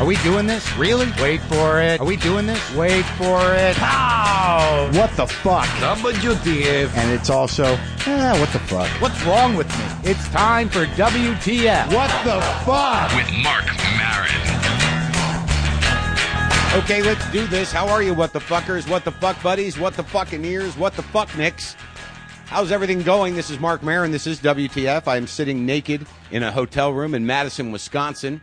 Are we doing this? Really? Wait for it. Are we doing this? Wait for it. Pow! What the fuck? WTF. And it's also, what the fuck? What's wrong with me? It's time for WTF. What the fuck? With Mark Maron. Okay, let's do this. How are you, what the fuckers, what the fuck buddies, what the fucking ears, what the fuck nicks? How's everything going? This is Mark Maron. This is WTF. I'm sitting naked in a hotel room in Madison, Wisconsin.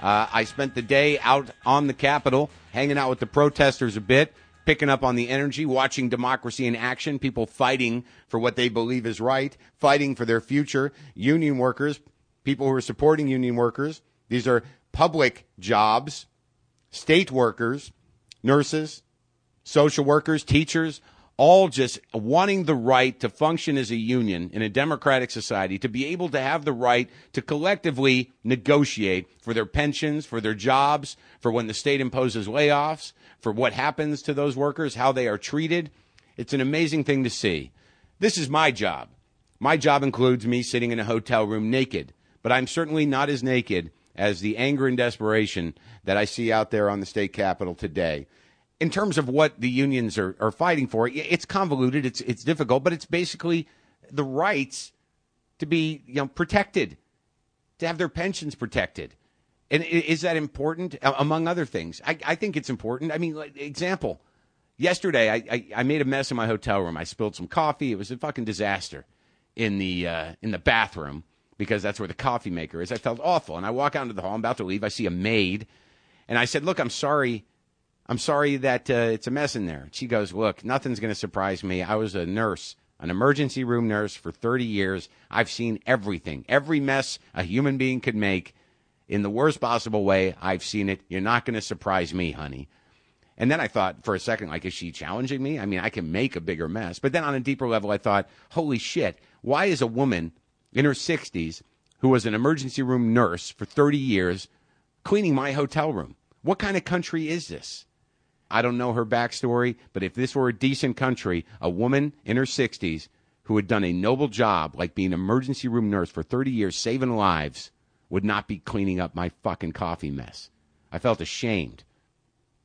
I spent the day out on the Capitol, hanging out with the protesters a bit, picking up on the energy, watching democracy in action, people fighting for what they believe is right, fighting for their future, union workers, people who are supporting union workers. These are public jobs, state workers, nurses, social workers, teachers, all just wanting the right to function as a union in a democratic society, to be able to have the right to collectively negotiate for their pensions, for their jobs, for when the state imposes layoffs, for what happens to those workers, how they are treated. It's an amazing thing to see. This is my job. My job includes me sitting in a hotel room naked, but I'm certainly not as naked as the anger and desperation that I see out there on the state capitol today. In terms of what the unions are fighting for, it's convoluted, it's difficult, but it's basically the rights to be protected, to have their pensions protected. And is that important? Among other things, I think it's important. I mean, example, yesterday I made a mess in my hotel room. I spilled some coffee. It was a fucking disaster in the bathroom because that's where the coffee maker is. I felt awful, and I walk out into the hall. I'm about to leave. I see a maid, and I said, "Look, I'm sorry that it's a mess in there." She goes, "Look, nothing's going to surprise me. I was a nurse, an emergency room nurse for 30 years. I've seen everything, every mess a human being could make in the worst possible way. I've seen it. You're not going to surprise me, honey." And then I thought for a second, is she challenging me? I mean, I can make a bigger mess. But then on a deeper level, I thought, holy shit, why is a woman in her 60s who was an emergency room nurse for 30 years cleaning my hotel room? What kind of country is this? I don't know her backstory, but if this were a decent country, a woman in her 60s who had done a noble job like being an emergency room nurse for 30 years, saving lives, would not be cleaning up my fucking coffee mess. I felt ashamed.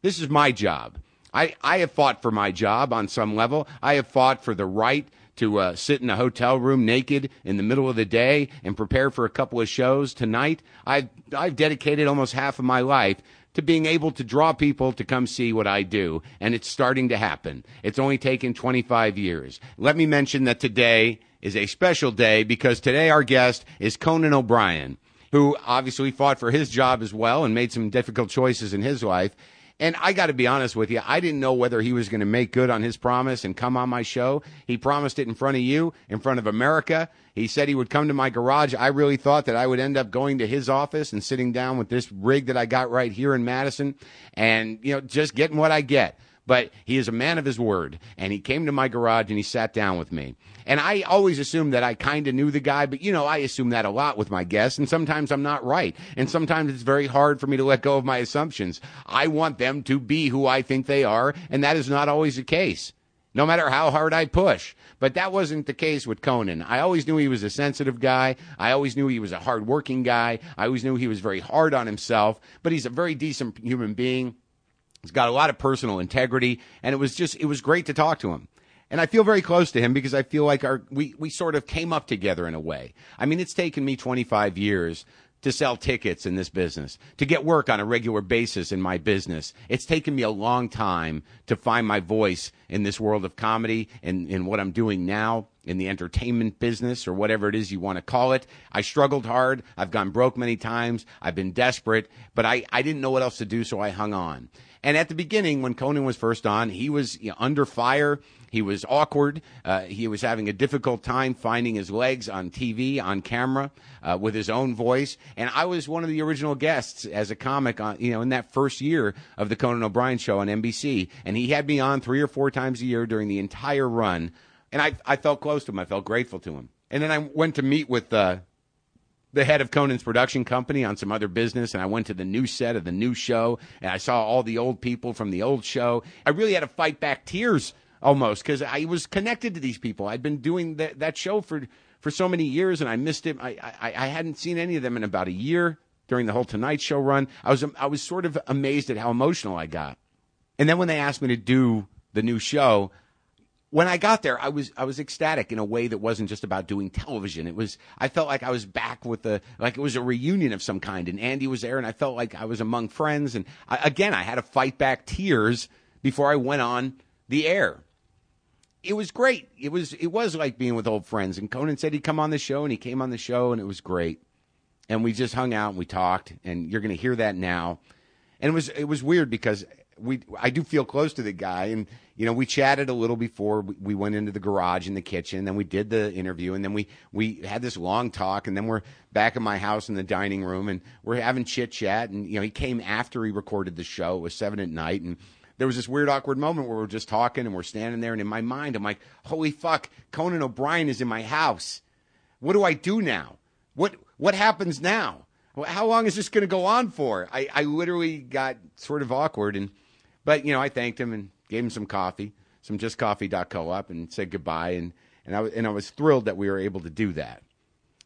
This is my job. I have fought for my job on some level. I have fought for the right to sit in a hotel room naked in the middle of the day and prepare for a couple of shows tonight. I've dedicated almost half of my life to being able to draw people to come see what I do, and it's starting to happen. It's only taken 25 years. Let me mention that today is a special day because today our guest is Conan O'Brien, who obviously fought for his job as well and made some difficult choices in his life. And I got to be honest with you, I didn't know whether he was going to make good on his promise and come on my show. He promised it in front of you, in front of America. He said he would come to my garage. I really thought that I would end up going to his office and sitting down with this rig that I got right here in Madison and, just getting what I get. But he is a man of his word, and he came to my garage and he sat down with me. And I always assumed that I kind of knew the guy, but, I assume that a lot with my guests, and sometimes I'm not right. And sometimes it's very hard for me to let go of my assumptions. I want them to be who I think they are, and that is not always the case, no matter how hard I push. But that wasn't the case with Conan. I always knew he was a sensitive guy. I always knew he was a hardworking guy. I always knew he was very hard on himself, but he's a very decent human being. He's got a lot of personal integrity, and it was great to talk to him. And I feel very close to him because I feel like we sort of came up together in a way. I mean, it's taken me 25 years to sell tickets in this business, to get work on a regular basis in my business. It's taken me a long time to find my voice in this world of comedy and in what I'm doing now in the entertainment business or whatever it is you want to call it. I struggled hard. I've gone broke many times. I've been desperate, but I didn't know what else to do, so I hung on. And at the beginning, when Conan was first on, he was under fire. He was awkward. He was having a difficult time finding his legs on TV, on camera, with his own voice. And I was one of the original guests as a comic on, in that first year of the Conan O'Brien show on NBC. And he had me on 3 or 4 times a year during the entire run. And I felt close to him. I felt grateful to him. And then I went to meet with the head of Conan's production company on some other business, and I went to the new set of the new show, and I saw all the old people from the old show. I really had to fight back tears almost because I was connected to these people. I'd been doing that show for so many years, and I missed it. I hadn't seen any of them in about a year, during the whole Tonight Show run. I was sort of amazed at how emotional I got. And then when they asked me to do the new show, when I got there, I was ecstatic in a way that wasn't just about doing television. I felt like I was back like it was a reunion of some kind, and Andy was there, and I felt like I was among friends. And I had to fight back tears before I went on the air. It was great. It was like being with old friends. And Conan said he'd come on the show, and he came on the show, and it was great. And we just hung out and we talked, and you're going to hear that now. And it was weird because I do feel close to the guy, and we chatted a little before we went into the garage in the kitchen, and then we did the interview, and then we had this long talk, and then we're back in my house in the dining room, and we're having chit chat, and he came after he recorded the show. It was 7 at night, and there was this weird, awkward moment where we're just talking, and we're standing there, and in my mind, I'm like, holy fuck, Conan O'Brien is in my house. What do I do now? What happens now? How long is this going to go on for? I literally got sort of awkward, but I thanked him and gave him some coffee, some justcoffee.coop, and said goodbye, and I was thrilled that we were able to do that.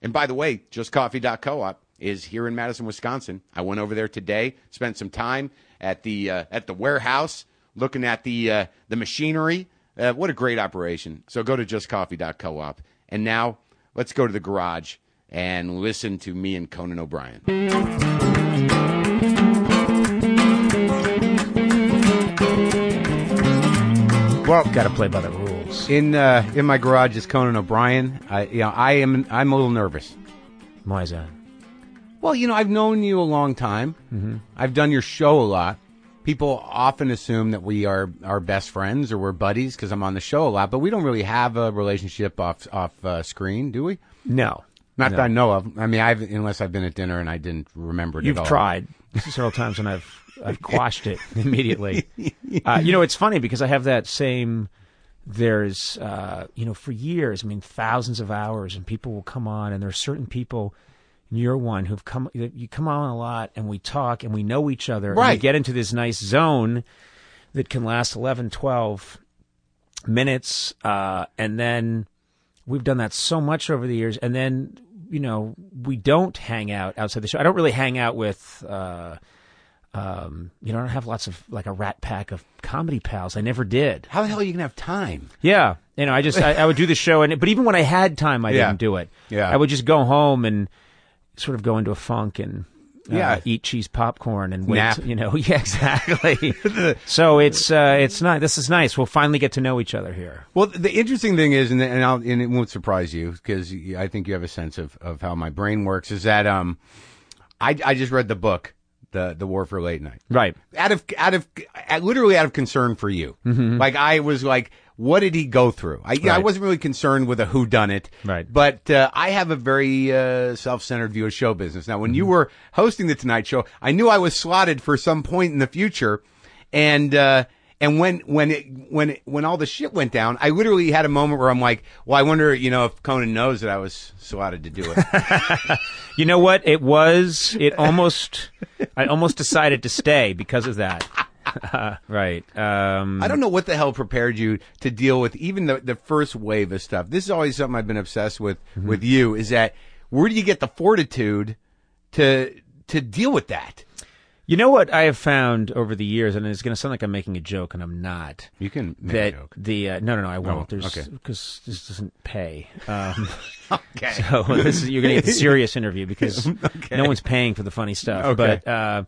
And by the way, justcoffee.coop is here in Madison, Wisconsin. I went over there today, spent some time at the warehouse, looking at the machinery. What a great operation! So go to justcoffee.coop, and now let's go to the garage and listen to me and Conan O'Brien. Well, got to play by the rules. In my garage is Conan O'Brien. I'm a little nervous. Why is that? Well, I've known you a long time. Mm-hmm. I've done your show a lot. People often assume that we are best friends or we're buddies because I'm on the show a lot, but we don't really have a relationship off screen, do we? No. Not that I know of. I mean, unless I've been at dinner and I didn't remember it at all. You've tried several times, and I've quashed it immediately. It's funny because I have that same. There's, for years, thousands of hours, and people will come on, and there are certain people. And you're one who've come. You come on a lot, and we talk, and we know each other. Right. And we get into this nice zone that can last 11, 12 minutes, and then. We've done that so much over the years, and then, we don't hang out outside the show. I don't really hang out with, I don't have lots of, like, a rat pack of comedy pals. I never did. How the hell are you going to have time? Yeah. I would do the show, but even when I had time, I didn't do it. Yeah. I would just go home and sort of go into a funk and eat cheese popcorn and wait. Nap. Yeah, exactly. So it's not. This is nice. We'll finally get to know each other here. Well, the interesting thing is, and it won't surprise you because I think you have a sense of how my brain works. Is that I just read the book, the War for Late Night, right? Literally out of concern for you. Mm-hmm. Like I was like. What did he go through? I wasn't really concerned with a whodunit, right? But I have a very self-centered view of show business. Now, when you were hosting the Tonight Show, I knew I was slotted for some point in the future, and when all the shit went down, I literally had a moment where I'm like, well, I wonder, if Conan knows that I was slotted to do it. You know what? I almost decided to stay because of that. Right. I don't know what the hell prepared you to deal with even the first wave of stuff. This is always something I've been obsessed with you, is that where do you get the fortitude to deal with that? You know what I have found over the years, and it's going to sound like I'm making a joke, and I'm not. You can make a joke. No, I won't. Oh, okay. Because this doesn't pay. Okay. So you're going to get the serious interview because no one's paying for the funny stuff. Okay. But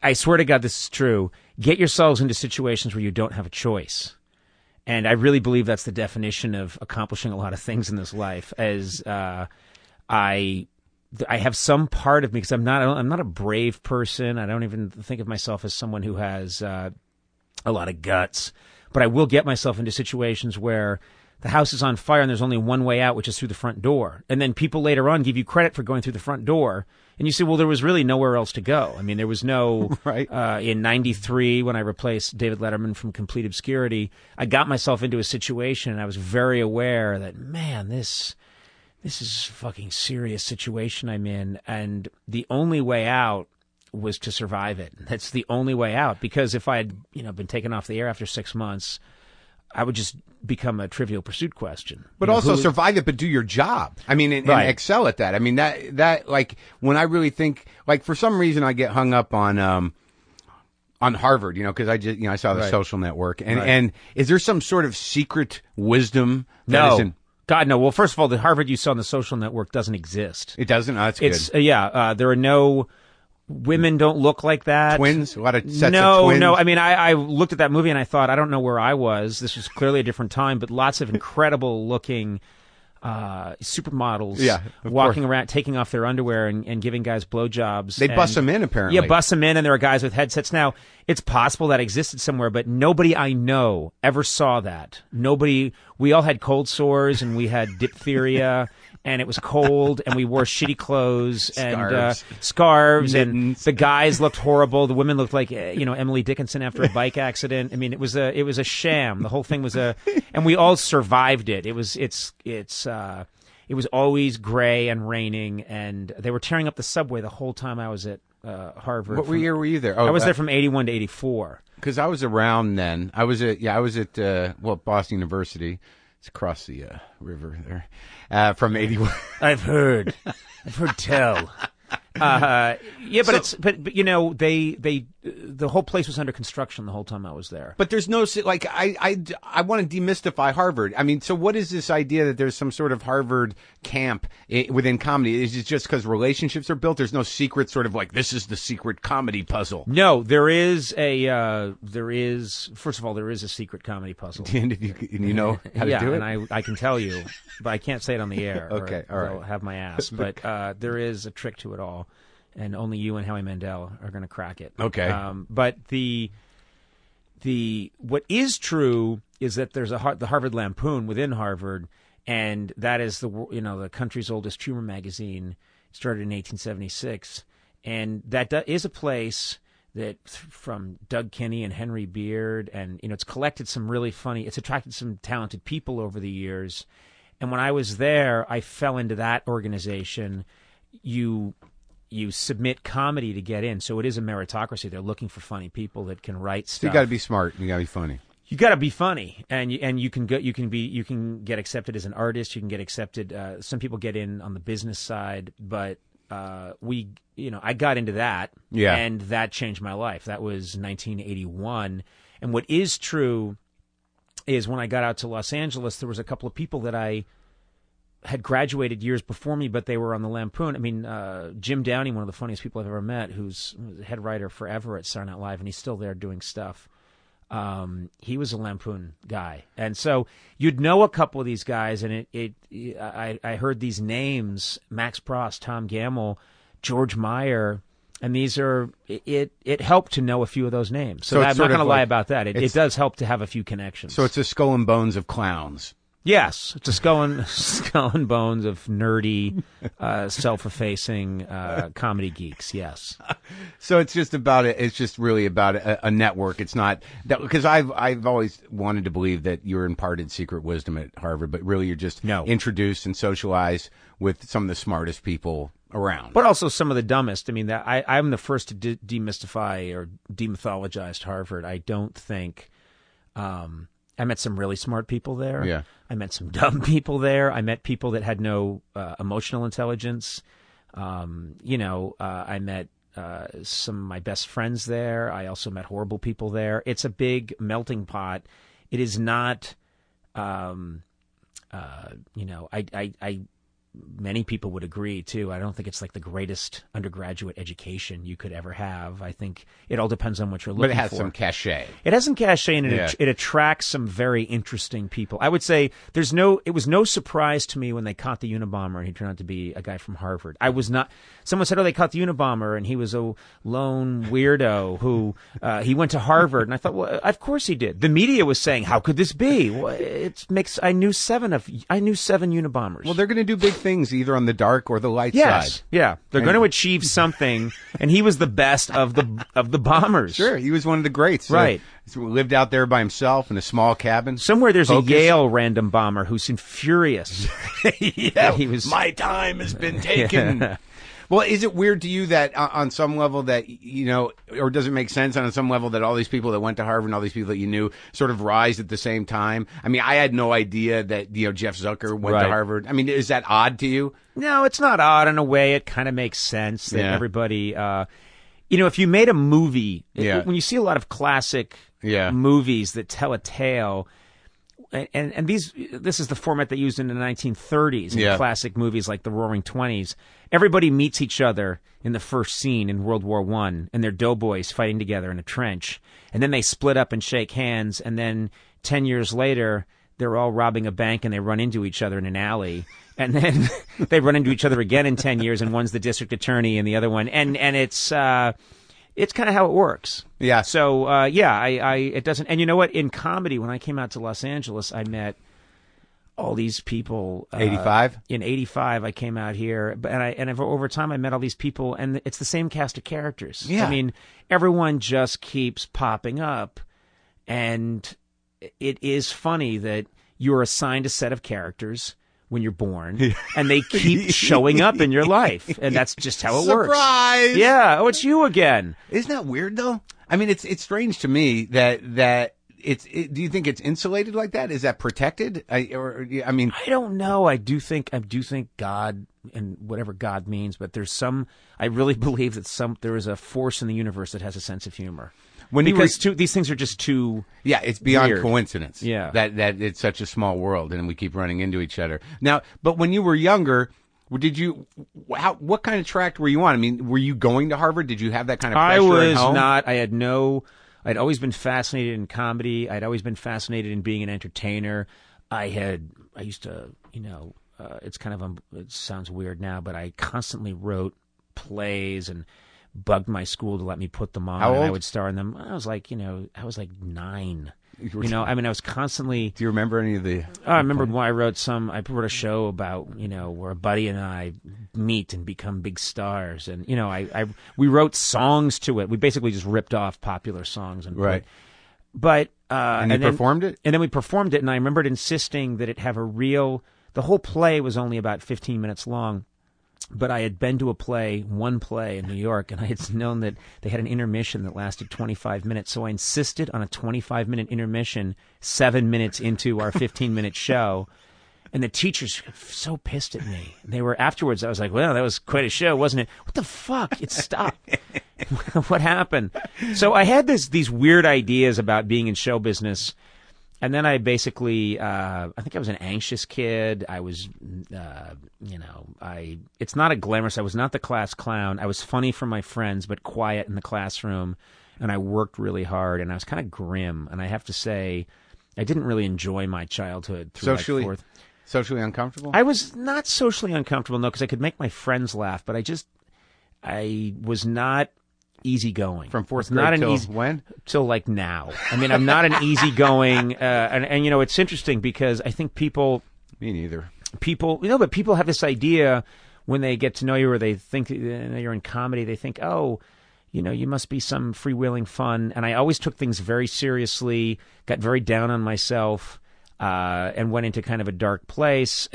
I swear to God, this is true. Get yourselves into situations where you don't have a choice. And I really believe that's the definition of accomplishing a lot of things in this life. As I have some part of me, because I'm not a brave person. I don't even think of myself as someone who has a lot of guts. But I will get myself into situations where the house is on fire and there's only one way out, which is through the front door. And then people later on give you credit for going through the front door. And you say, well, there was really nowhere else to go. I mean, there was no, right. In 93, when I replaced David Letterman from Complete Obscurity, I got myself into a situation and I was very aware that, man, this is a fucking serious situation I'm in. And the only way out was to survive it. That's the only way out. Because if I had, been taken off the air after 6 months, I would just become a Trivial Pursuit question. But also survive it, but do your job. I mean, and excel at that. I mean, that like when I really think, like for some reason I get hung up on Harvard, because I just, I saw the Social Network, and is there some sort of secret wisdom? No. God, no. Well, first of all, the Harvard you saw on the Social Network doesn't exist. It doesn't? Oh, that's good. There are no... Women don't look like that. Twins? A lot of sets of twins? No. I mean, I looked at that movie and I thought, I don't know where I was. This was clearly a different time, but lots of incredible looking supermodels walking around, taking off their underwear and giving guys blowjobs. They bust them in, apparently. Yeah, bust them in, and there are guys with headsets. Now, it's possible that existed somewhere, but nobody I know ever saw that. Nobody. We all had cold sores, and we had diphtheria, and it was cold, and we wore shitty clothes and scarves, and the guys looked horrible. The women looked like Emily Dickinson after a bike accident. I mean, it was a sham. The whole thing was and we all survived it. It was always gray and raining, and they were tearing up the subway the whole time I was at Harvard. What year were you there? I was there from 81 to 84. Because I was around then. I was at Boston University. It's across the river there. From 81. I've heard tell. But the whole place was under construction the whole time I was there. But there's no, like, I want to demystify Harvard. I mean, so what is this idea that there's some sort of Harvard camp within comedy? Is it just because relationships are built? There's no secret sort of like, this is the secret comedy puzzle. No, there is first of all, there is a secret comedy puzzle. And you know how to do it? And I can tell you, but I can't say it on the air. Okay, all right. They'll have my ass. But there is a trick to it all. And only you and Howie Mandel are going to crack it. Okay. But what is true is that there's the Harvard Lampoon within Harvard, and that is the country's oldest humor magazine. It started in 1876, and that is a place that from Doug Kinney and Henry Beard, and it's collected some really funny. It's attracted some talented people over the years, and when I was there, I fell into that organization. You submit comedy to get in, so it is a meritocracy. They're looking for funny people that can write stuff. So you got to be smart. You got to be funny. You got to be funny, and you can get accepted as an artist. You can get accepted. Some people get in on the business side, but I got into that, and that changed my life. That was 1981, and what is true is when I got out to Los Angeles, there was a couple of people that I had graduated years before me, but they were on the Lampoon. I mean, Jim Downey, one of the funniest people I've ever met, who's head writer forever at Saturday Night Live, and he's still there doing stuff. He was a Lampoon guy. And so you'd know a couple of these guys, and I heard these names, Max Prost, Tom Gamble, George Meyer, and these are, it helped to know a few of those names. So I'm not going to lie about that. It does help to have a few connections. So it's a skull and bones of clowns. Yes, it's a skull and bones of nerdy, self-effacing comedy geeks. Yes. So it's just about it. It's just really about a network. It's not that, because I've always wanted to believe that you're imparted secret wisdom at Harvard, but really you're just introduced and socialized with some of the smartest people around, but also some of the dumbest. I mean, I'm the first to demystify or demythologize Harvard. I don't think. I met some really smart people there. Yeah. I met some dumb people there. I met people that had no emotional intelligence. I met some of my best friends there. I also met horrible people there. It's a big melting pot. It is not, many people would agree, too. I don't think it's like the greatest undergraduate education you could ever have. I think it all depends on what you're looking for. But it has some cachet. It has some cachet, and it attracts some very interesting people. I would say it was no surprise to me when they caught the Unabomber, and he turned out to be a guy from Harvard. I was not. Someone said, they caught the Unabomber, and he was a lone weirdo who he went to Harvard. And I thought, well, of course he did. The media was saying, how could this be? Well, I knew seven Unabombers. Well, they're going to do big things either on the dark or the light side. Yeah, they're going to achieve something, and he was the best of the bombers. Sure, he was one of the greats. Right. Lived out there by himself in a small cabin. Somewhere there's a Yale random bomber who's furious. He was. My time has been taken. Well, is it weird to you that on some level that, or does it make sense on some level that all these people that went to Harvard and all these people that you knew sort of rise at the same time? I mean, I had no idea that, Jeff Zucker went to Harvard. I mean, is that odd to you? No, it's not odd in a way. It kind of makes sense that everybody, if you made a movie, when you see a lot of classic movies that tell a tale, and this is the format they used in the 1930s in classic movies like the Roaring Twenties. Everybody meets each other in the first scene in World War I, and they're doughboys fighting together in a trench. And then they split up and shake hands, and then 10 years later, they're all robbing a bank and they run into each other in an alley. And then they run into each other again in 10 years, and one's the district attorney and the other one. And it's kind of how it works. Yeah. So, it doesn't. And you know what? In comedy, when I came out to Los Angeles, I met all these people. 85? In 85, I came out here. And over time, I met all these people, and it's the same cast of characters. Yeah. I mean, everyone just keeps popping up. And it is funny that you're assigned a set of characters when you're born, and they keep showing up in your life, and that's just how it works. Surprise! Yeah. Oh, it's you again. Isn't that weird though? I mean, it's strange to me that do you think it's insulated like that? Is that protected? I don't know. I do think God, and whatever God means, but I really believe that there is a force in the universe that has a sense of humor. Because these things are just too it's beyond weird. Coincidence. Yeah. That it's such a small world, and we keep running into each other. Now, but when you were younger, what kind of track were you on? I mean, were you going to Harvard? Did you have that kind of pressure I was at home? not. I'd always been fascinated in comedy. I'd always been fascinated in being an entertainer. I used to, it sounds weird now, but I constantly wrote plays and bugged my school to let me put them on. How old? And I would star in them. I was like 9. I was constantly. Do you remember any of the? I remember when I wrote a show about, where a buddy and I meet and become big stars. And, we wrote songs to it. We basically just ripped off popular songs. And you performed it? And then we performed it. And I remembered insisting that it have the whole play was only about 15 minutes long. But I had been to one play in New York, and I had known that they had an intermission that lasted 25 minutes. So I insisted on a 25-minute intermission 7 minutes into our 15-minute show. And the teachers got so pissed at me. Afterwards, I was like, well, that was quite a show, wasn't it? What the fuck? It stopped. What happened? So I had these weird ideas about being in show business. And then I basically, I think I was an anxious kid. I was, it's not a glamorous, I was not the class clown. I was funny for my friends, but quiet in the classroom. And I worked really hard, and I was kind of grim. And I have to say, I didn't really enjoy my childhood. Socially uncomfortable? I was not socially uncomfortable, no, because I could make my friends laugh. But I was not easygoing. From fourth grade till when? Till like now. I mean, I'm not an easygoing, and it's interesting because I think people. Me neither. But people have this idea when they get to know you, or they think you're in comedy. They think, oh, you must be some freewheeling fun. And I always took things very seriously, got very down on myself, and went into kind of a dark place.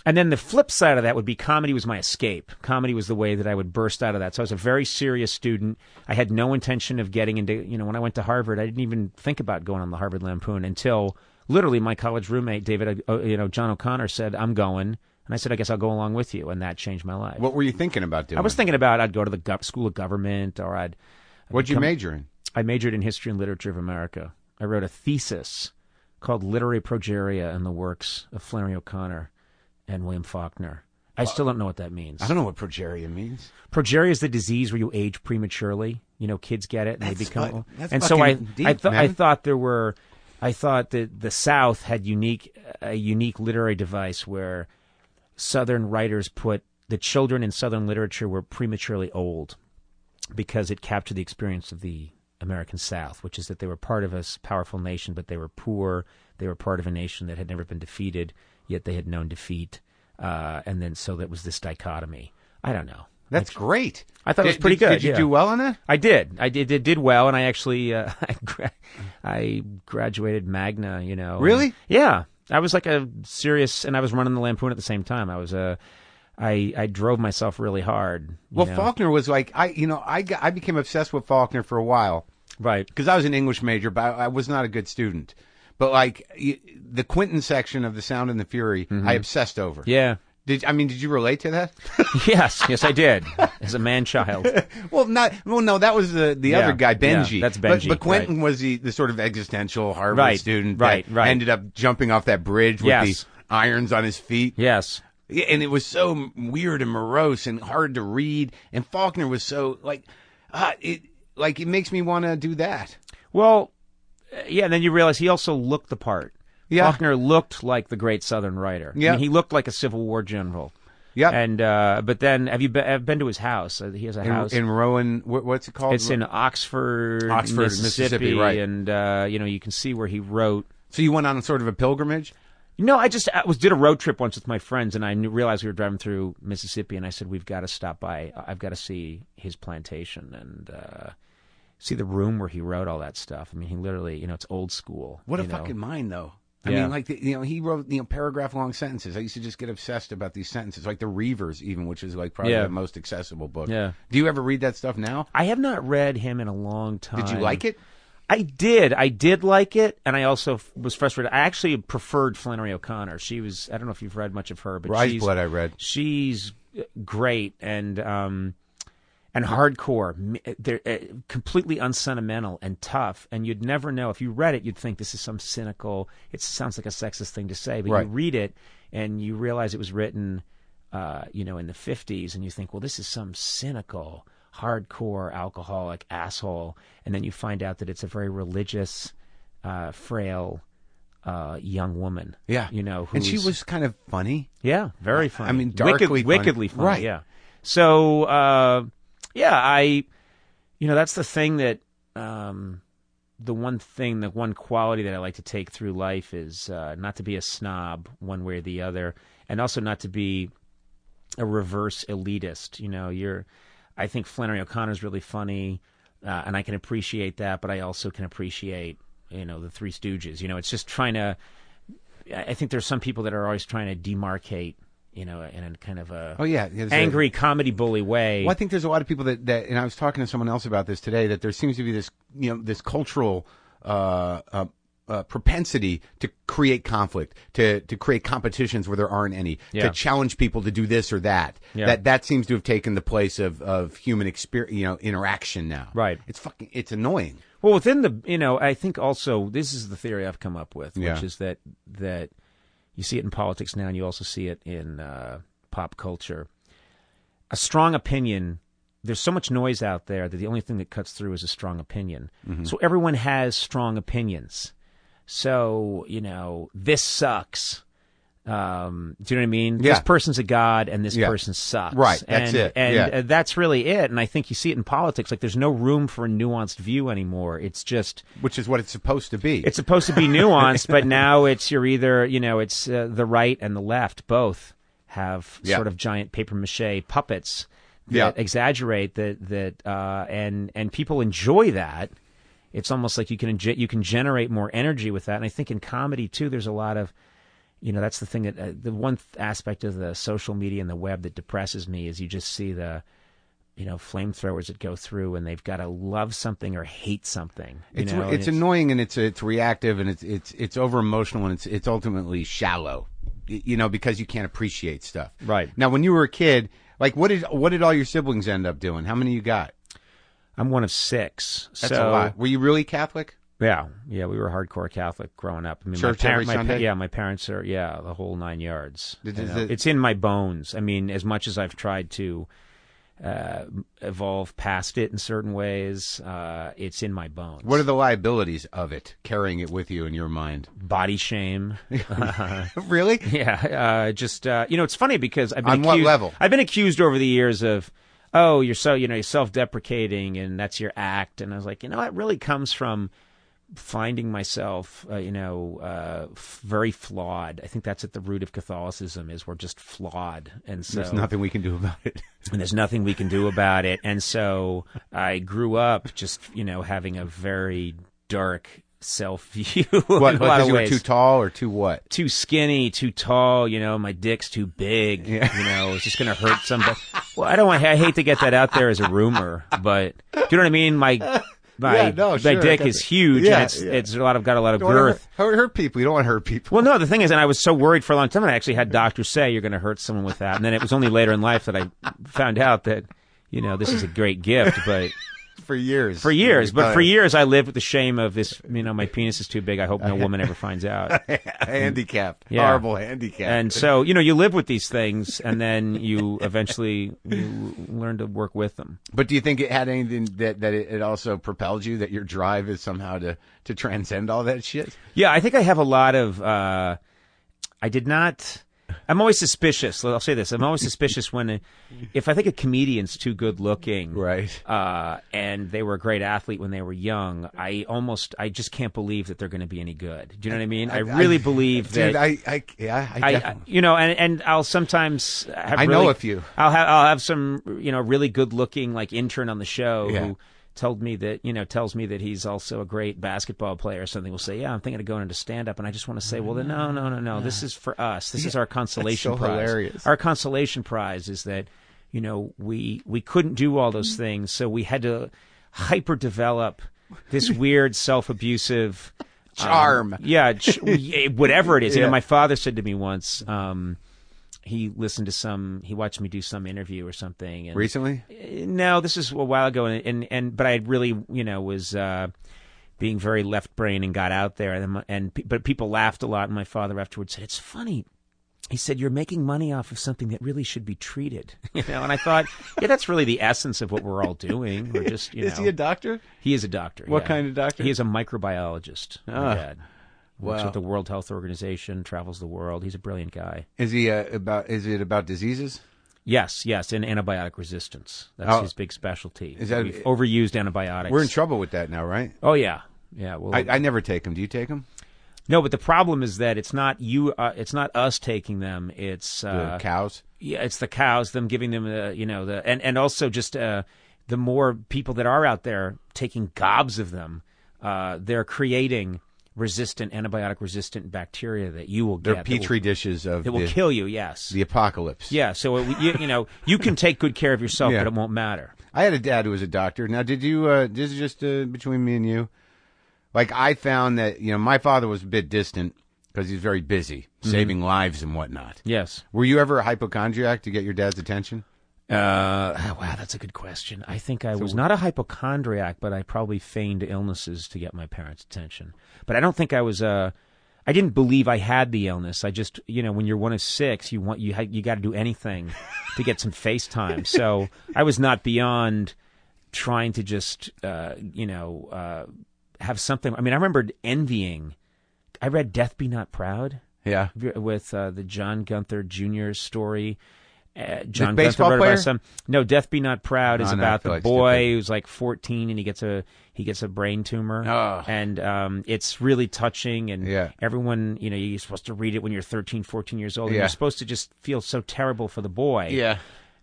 And then the flip side of that would be comedy was my escape. Comedy was the way that I would burst out of that. So I was a very serious student. I had no intention of getting into, when I went to Harvard, I didn't even think about going on the Harvard Lampoon until literally my college roommate, John O'Connor, said, I'm going. And I said, I guess I'll go along with you. And that changed my life. What were you thinking about doing? I was thinking about I'd go to the School of Government, or What'd you major in? I majored in History and Literature of America. I wrote a thesis called Literary Progeria and the Works of Flannery O'Connor and William Faulkner. I still don't know what that means. I don't know what progeria means. Progeria is the disease where you age prematurely. Kids get it and they become. And so I thought that the South had a unique literary device where Southern writers put the children in Southern literature were prematurely old because it captured the experience of the American South, which is that they were part of a powerful nation, but they were poor. They were part of a nation that had never been defeated, yet they had known defeat. And then so that was this dichotomy. I don't know. That's great. I thought it was pretty good. Did you do well on that? I did. I did well, and I actually I graduated magna. Really? Yeah. I was like a serious, and I was running the Lampoon at the same time. I was I drove myself really hard. Well, Faulkner was like, I became obsessed with Faulkner for a while. Right. Because I was an English major, but I was not a good student. But like the Quentin section of The Sound and the Fury, I obsessed over. Yeah. Did you relate to that? Yes, I did. As a man-child. No, that was the other guy, Benji. Yeah, that's Benji. But Quentin was the sort of existential Harvard Right, student right. that ended up jumping off that bridge with the irons on his feet. Yes. And it was so weird and morose and hard to read. And Faulkner was so it makes me want to do that. Well, yeah. And then you realize he also looked the part. Yeah. Faulkner looked like the great Southern writer. Yeah. I mean, he looked like a Civil War general. Yeah. And but then have you been to his house? He has a house in Rowan. What's it called? It's in Oxford, Mississippi, right? And you can see where he wrote. So you went on sort of a pilgrimage? No, I did a road trip once with my friends, and I realized we were driving through Mississippi, and I said, we've got to stop by. I've got to see his plantation and see the room where he wrote all that stuff. I mean, he literally, it's old school. What a fucking mind, though. I mean, like, he wrote, paragraph-long sentences. I used to just get obsessed about these sentences, like the Reavers, even, which is like probably the most accessible book. Yeah. Do you ever read that stuff now? I have not read him in a long time. Did you like it? I did. I did like it, and I also was frustrated. I actually preferred Flannery O'Connor. She was, I don't know if you've read much of her, but Rise Blood I read. She's great and hardcore. They're completely unsentimental and tough, and you'd never know. If you read it, you'd think this is some cynical, it sounds like a sexist thing to say, but you read it, and you realize it was written, in the 50s, and you think, well, this is some cynical, hardcore alcoholic asshole, and then you find out that it's a very religious, frail young woman. Yeah, and she was kind of funny. Yeah, very funny. I mean, darkly wickedly funny. Right. Yeah. So, that's the thing that the one quality that I like to take through life is not to be a snob one way or the other, and also not to be a reverse elitist. I think Flannery O'Connor is really funny, and I can appreciate that, but I also can appreciate, the Three Stooges. It's just trying to. I think there's some people that are always trying to demarcate, in a kind of a angry comedy bully way. Well, I think there's a lot of people that, and I was talking to someone else about this today, that there seems to be this, this cultural propensity to create conflict, to create competitions where there aren't any, to challenge people to do this or that. Yeah. That seems to have taken the place of human experience, interaction now. Right. It's annoying. Well, within the, I think also this is the theory I've come up with, which is that you see it in politics now, and you also see it in pop culture. A strong opinion. There's so much noise out there that the only thing that cuts through is a strong opinion. Mm-hmm. So everyone has strong opinions. So, this sucks. Do you know what I mean? Yeah. This person's a god and this person sucks. Right, that's it. And that's really it. And I think you see it in politics. Like, there's no room for a nuanced view anymore. It's just... Which is what it's supposed to be. It's supposed to be nuanced, but now you're either, it's the right and the left both have sort of giant papier-mâché puppets that exaggerate and people enjoy that. It's almost like you can generate more energy with that. And I think in comedy, too, there's a lot of, that's the thing that the one aspect of the social media and the web that depresses me is you just see the, flamethrowers that go through and they've got to love something or hate something. It's annoying and it's reactive and it's over emotional and it's ultimately shallow, because you can't appreciate stuff. Right. Now, when you were a kid, like what did all your siblings end up doing? How many you got? I'm one of 6. That's a lot. Were you really Catholic? Yeah, we were hardcore Catholic growing up. I mean, Church every Sunday? My parents are, the whole 9 yards. It's in my bones. I mean, as much as I've tried to evolve past it in certain ways, it's in my bones. What are the liabilities of it, carrying it with you in your mind? Body shame. Really? Yeah. It's funny because I've been On what level? I've been accused over the years of, oh, you're so, you're self-deprecating and that's your act. And I was like, it really comes from finding myself, very flawed. I think that's at the root of Catholicism is we're just flawed. And so there's nothing we can do about it. And there's nothing we can do about it. And so I grew up just, having a very dark self-view. What? in a lot Because of you were ways. too tall or too what? Too skinny, too tall, my dick's too big, it's just going to hurt somebody. Well, I hate to get that out there as a rumor, but do you know what I mean? My dick is huge, and it's got a lot of girth. Hurt people. You don't want to hurt people. Well, no, the thing is, and I was so worried for a long time, and I actually had doctors say you're going to hurt someone with that, and then it was only later in life that I found out that, this is a great gift, but... For years. But for years I lived with the shame of this, my penis is too big. I hope no woman ever finds out. Handicap. Yeah. Horrible handicap. And so, you live with these things, and then you eventually learn to work with them. But do you think it had anything that it also propelled you, that your drive is somehow to transcend all that shit? Yeah, I think I have a lot of, I'm always suspicious. I'll say this. I'm always suspicious if I think a comedian's too good looking, right? And they were a great athlete when they were young, I just can't believe that they're going to be any good. Do you know what I mean? I really believe that. Dude, and I'll sometimes have. I know a few. I'll have some, really good looking like intern on the show who tells me that he's also a great basketball player or something. Will say, yeah, I'm thinking of going into stand-up, and I just want to say, well, then no. This is for us. This is our consolation prize. Hilarious. Our consolation prize is that, we couldn't do all those things, so we had to hyper develop this weird self-abusive charm. Whatever it is. Yeah. My father said to me once. He watched me do some interview or something. And, recently? No, this is a while ago, but I really, was being very left brain and got out there, but people laughed a lot, and my father afterwards said, "It's funny." He said, "You're making money off of something that really should be treated." And I thought, that's really the essence of what we're all doing. We're just, Is he a doctor? He is a doctor. What kind of doctor? He is a microbiologist. My dad. Works Wow. with the World Health Organization, travels the world. He's a brilliant guy. Is he is it about diseases? Yes, and antibiotic resistance. That's his big specialty. Is that We've overused antibiotics? We're in trouble with that now, right? Oh yeah. Well, I never take them. Do you take them? No, but the problem is that it's not you. It's not us taking them. It's The cows. Yeah, it's the cows. Them giving them and also just the more people that are out there taking gobs of them, they're creating antibiotic resistant bacteria that you will get. They're petri dishes of that will kill you. Yes, the apocalypse. Yeah, so you can take good care of yourself, but it won't matter. I had a dad who was a doctor. Now, did you? This is just between me and you. Like, I found that my father was a bit distant because he's very busy saving lives and whatnot. Yes. Were you ever a hypochondriac to get your dad's attention? Wow, that's a good question. I think I was not a hypochondriac, but I probably feigned illnesses to get my parents' attention. But I don't think I was I didn't believe I had the illness. I just, when you're one of six, you got to do anything to get some face time. So I was not beyond trying to just, have something. I mean, I remember envying. I read Death Be Not Proud. Yeah. With the John Gunther Jr. story. John Gunther wrote about some. No, Death Be Not Proud is about the like boy who's like 14 and he gets a brain tumor, and it's really touching. And everyone, you're supposed to read it when you're 13, 14 years old. And you're supposed to just feel so terrible for the boy. Yeah.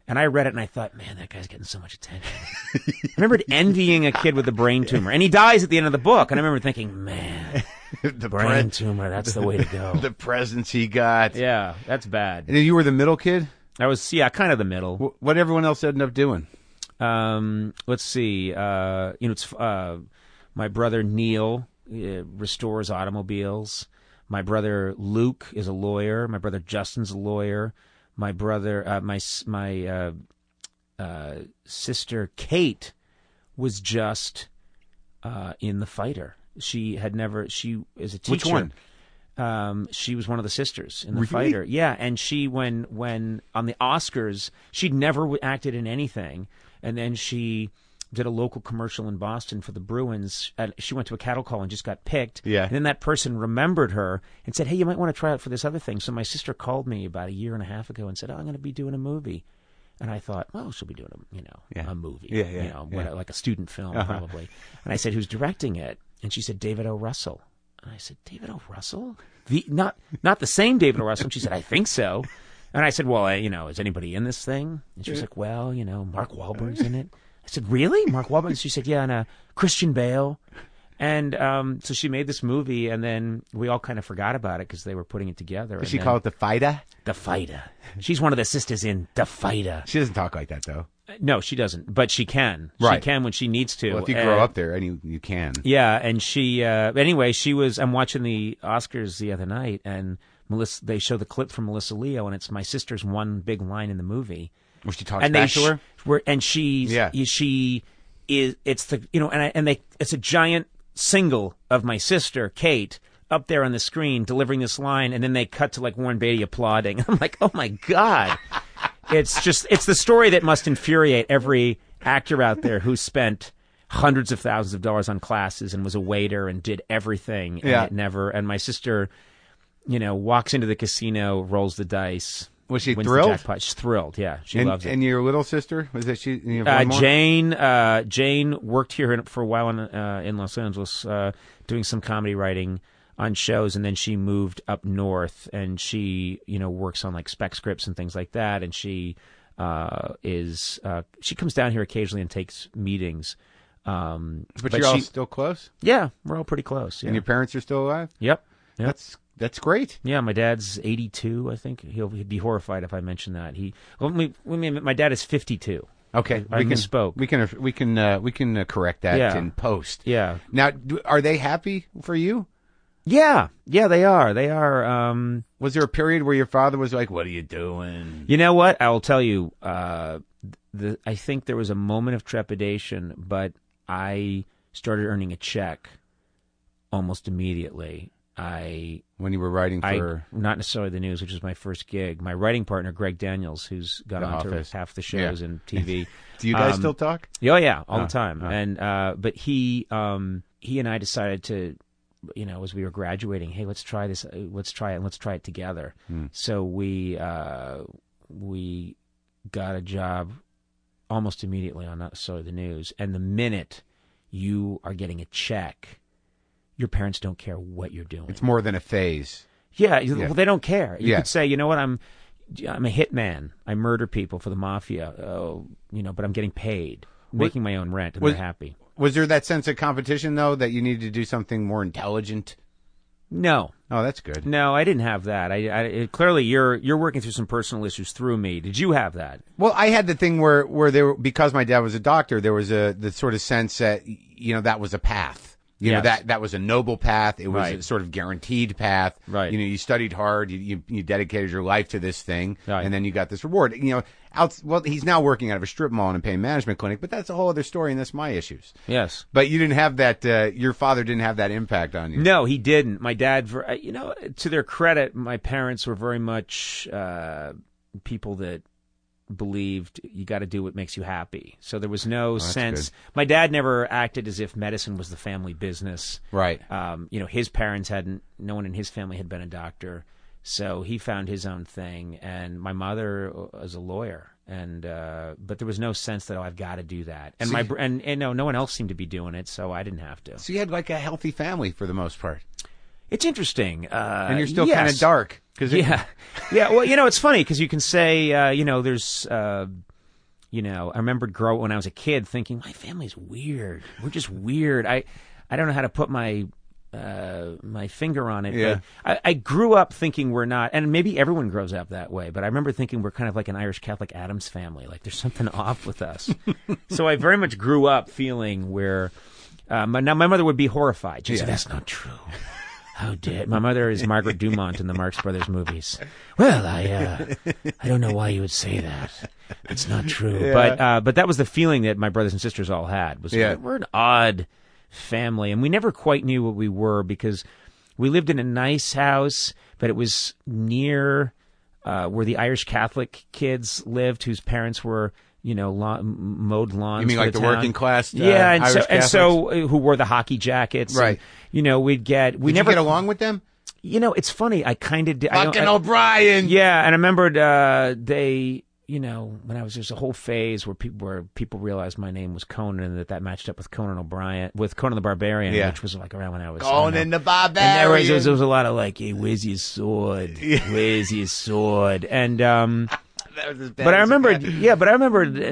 And I read it and I thought, man, that guy's getting so much attention. I remembered envying a kid with a brain tumor, and he dies at the end of the book. And I remember thinking, man, the brain tumor, that's the way to go. The presents he got. Yeah, that's bad. And you were the middle kid? I was, kind of the middle. What everyone else ended up doing? Let's see. It's my brother Neil restores automobiles. My brother Luke is a lawyer. My brother Justin's a lawyer. My brother, my sister Kate was just in The Fighter. She is a teacher. Which one? She was one of the sisters in The Fighter. Yeah, and she, when on the Oscars, she'd never acted in anything, and then she did a local commercial in Boston for the Bruins. She went to a cattle call and just got picked. Yeah. And then that person remembered her and said, hey, you might want to try out for this other thing. So my sister called me about a year and a half ago and said, I'm going to be doing a movie. And I thought, well, she'll be doing a movie, like a student film probably. And I said, who's directing it? And she said, David O. Russell. And I said, David O. Russell? Not the same David O. Russell. And she said, I think so. And I said, well, is anybody in this thing? And she was like, well, Mark Wahlberg's in it. I said, really? Mark Wahlberg? She said, yeah, and Christian Bale And so she made this movie, and then we all kind of forgot about it because they were putting it together. Does she call it The Fighter? The Fighter. She's one of the sisters in The Fighter. She doesn't talk like that, though. No, she doesn't, but she can. Right. She can when she needs to. Well, if you grow up there, and you can. Yeah, and she. Anyway, I'm watching the Oscars the other night, and they show the clip from Melissa Leo, and it's my sister's one big line in the movie. Where she talks back to her? And she is. It's the it's a giant single of my sister Kate up there on the screen delivering this line, and then they cut to like Warren Beatty applauding. I'm like, oh my God. It's the story that must infuriate every actor out there who spent hundreds of thousands of dollars on classes and was a waiter and did everything. And my sister, walks into the casino, rolls the dice. Was she wins thrilled? The jackpot. She's thrilled, yeah. She loves it. And your little sister? Was that she? Jane worked here for a while in Los Angeles doing some comedy writing on shows, and then she moved up north, and she works on like spec scripts and things like that, and she she comes down here occasionally and takes meetings. But you're all still close? Yeah, we're all pretty close. Yeah. And your parents are still alive? Yep. That's great. Yeah, my dad's 82, I think. He'd be horrified if I mentioned that. My dad is 52. Okay, I misspoke. We can correct that in post. Yeah. Now, are they happy for you? Yeah, they are. They are. Was there a period where your father was like, "What are you doing?" You know what? I will tell you. I think there was a moment of trepidation, but I started earning a check almost immediately. When you were writing for not necessarily the news, which was my first gig. My writing partner, Greg Daniels, who's gone on to half the shows and TV. Do you guys still talk? Oh yeah, all the time. And but he and I decided to, as we were graduating, hey, let's try this. Let's try it. And let's try it together. So we got a job almost immediately on Not Necessarily the News. And the minute you are getting a check, your parents don't care what you're doing. It's more than a phase. Yeah. Well, they don't care. You could say, you know what, I'm a hitman. I murder people for the mafia. But I'm getting paid, making my own rent, and they're happy. Was there that sense of competition, though, that you needed to do something more intelligent? No. Oh, that's good. No, I didn't have that. Clearly, you're working through some personal issues through me. Did you have that? Well, I had the thing where because my dad was a doctor, there was the sort of sense that that was a path. That was a noble path. It was a sort of guaranteed path. Right. You studied hard. You dedicated your life to this thing, and then you got this reward. He's now working out of a strip mall and a pain management clinic, but that's a whole other story, and that's my issues. Yes. But you didn't have that. Your father didn't have that impact on you. No, he didn't. My dad, to their credit, my parents were very much people that believed you got to do what makes you happy. So there was no sense. Good. My dad never acted as if medicine was the family business. Right. His parents no one in his family had been a doctor. So he found his own thing. And my mother was a lawyer. And but there was no sense that I've got to do that. And no one else seemed to be doing it, so I didn't have to. So you had like a healthy family for the most part. It's interesting. And you're still kind of dark. Yeah. Well, it's funny because you can say, there's, I remember when I was a kid thinking, my family's weird. We're just weird. I don't know how to put my finger on it. Yeah. But I grew up thinking we're not, and maybe everyone grows up that way, but I remember thinking we're kind of like an Irish Catholic Addams family. Like there's something off with us. So I very much grew up feeling where, now my mother would be horrified. She'd say, that's not true. How dare my mother is Margaret Dumont in the Marx Brothers movies. Well, I don't know why you would say that. It's not true. Yeah. But that was the feeling that my brothers and sisters all had. We're an odd family, and we never quite knew what we were because we lived in a nice house, but it was near where the Irish Catholic kids lived, whose parents were mowed lawns. You mean like the working class? And so who wore the hockey jackets? Right. And, we'd get. Did you get along with them? It's funny. I kind of did. Fucking O'Brien. Yeah, and I remembered they. When I was there's a whole phase where people realized my name was Conan and that matched up with Conan O'Brien, with Conan the Barbarian, which was like around when I was Conan the Barbarian. And there was a lot of like, hey, where's your sword? Where's your sword? And but I remember,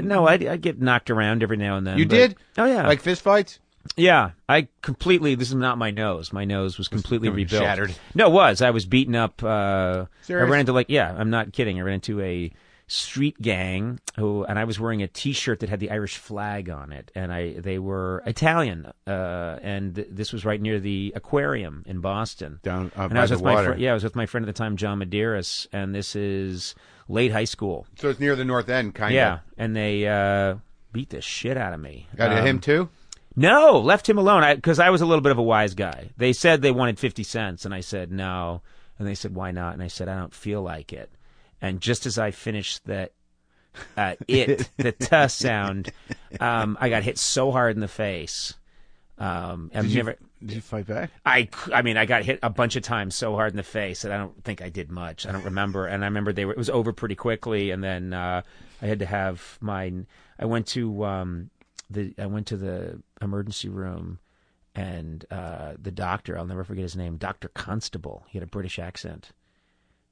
no, I'd get knocked around every now and then. You did? Oh yeah, like fist fights. Yeah, I completely. This is not my nose. My nose was completely rebuilt. Shattered. No, it was. I was beaten up. I Serious? ran into I'm not kidding. I ran into a street gang and I was wearing a T-shirt that had the Irish flag on it, and they were Italian, and this was right near the aquarium in Boston. Down and by I was the with water. I was with my friend at the time, John Medeiros, and this is late high school. So it's near the north end, kind of. Yeah, and they beat the shit out of me. Got him too? No, left him alone because I was a little bit of a wise guy. They said they wanted 50 cents, and I said no. And they said, why not? And I said, I don't feel like it. And just as I finished that the tuh sound, I got hit so hard in the face. Did you fight back? I mean, I got hit a bunch of times so hard in the face that I don't think I did much. I don't remember. And I remember it was over pretty quickly. And then I had to have I went to the emergency room, and the doctor, I'll never forget his name, Dr. Constable. He had a British accent,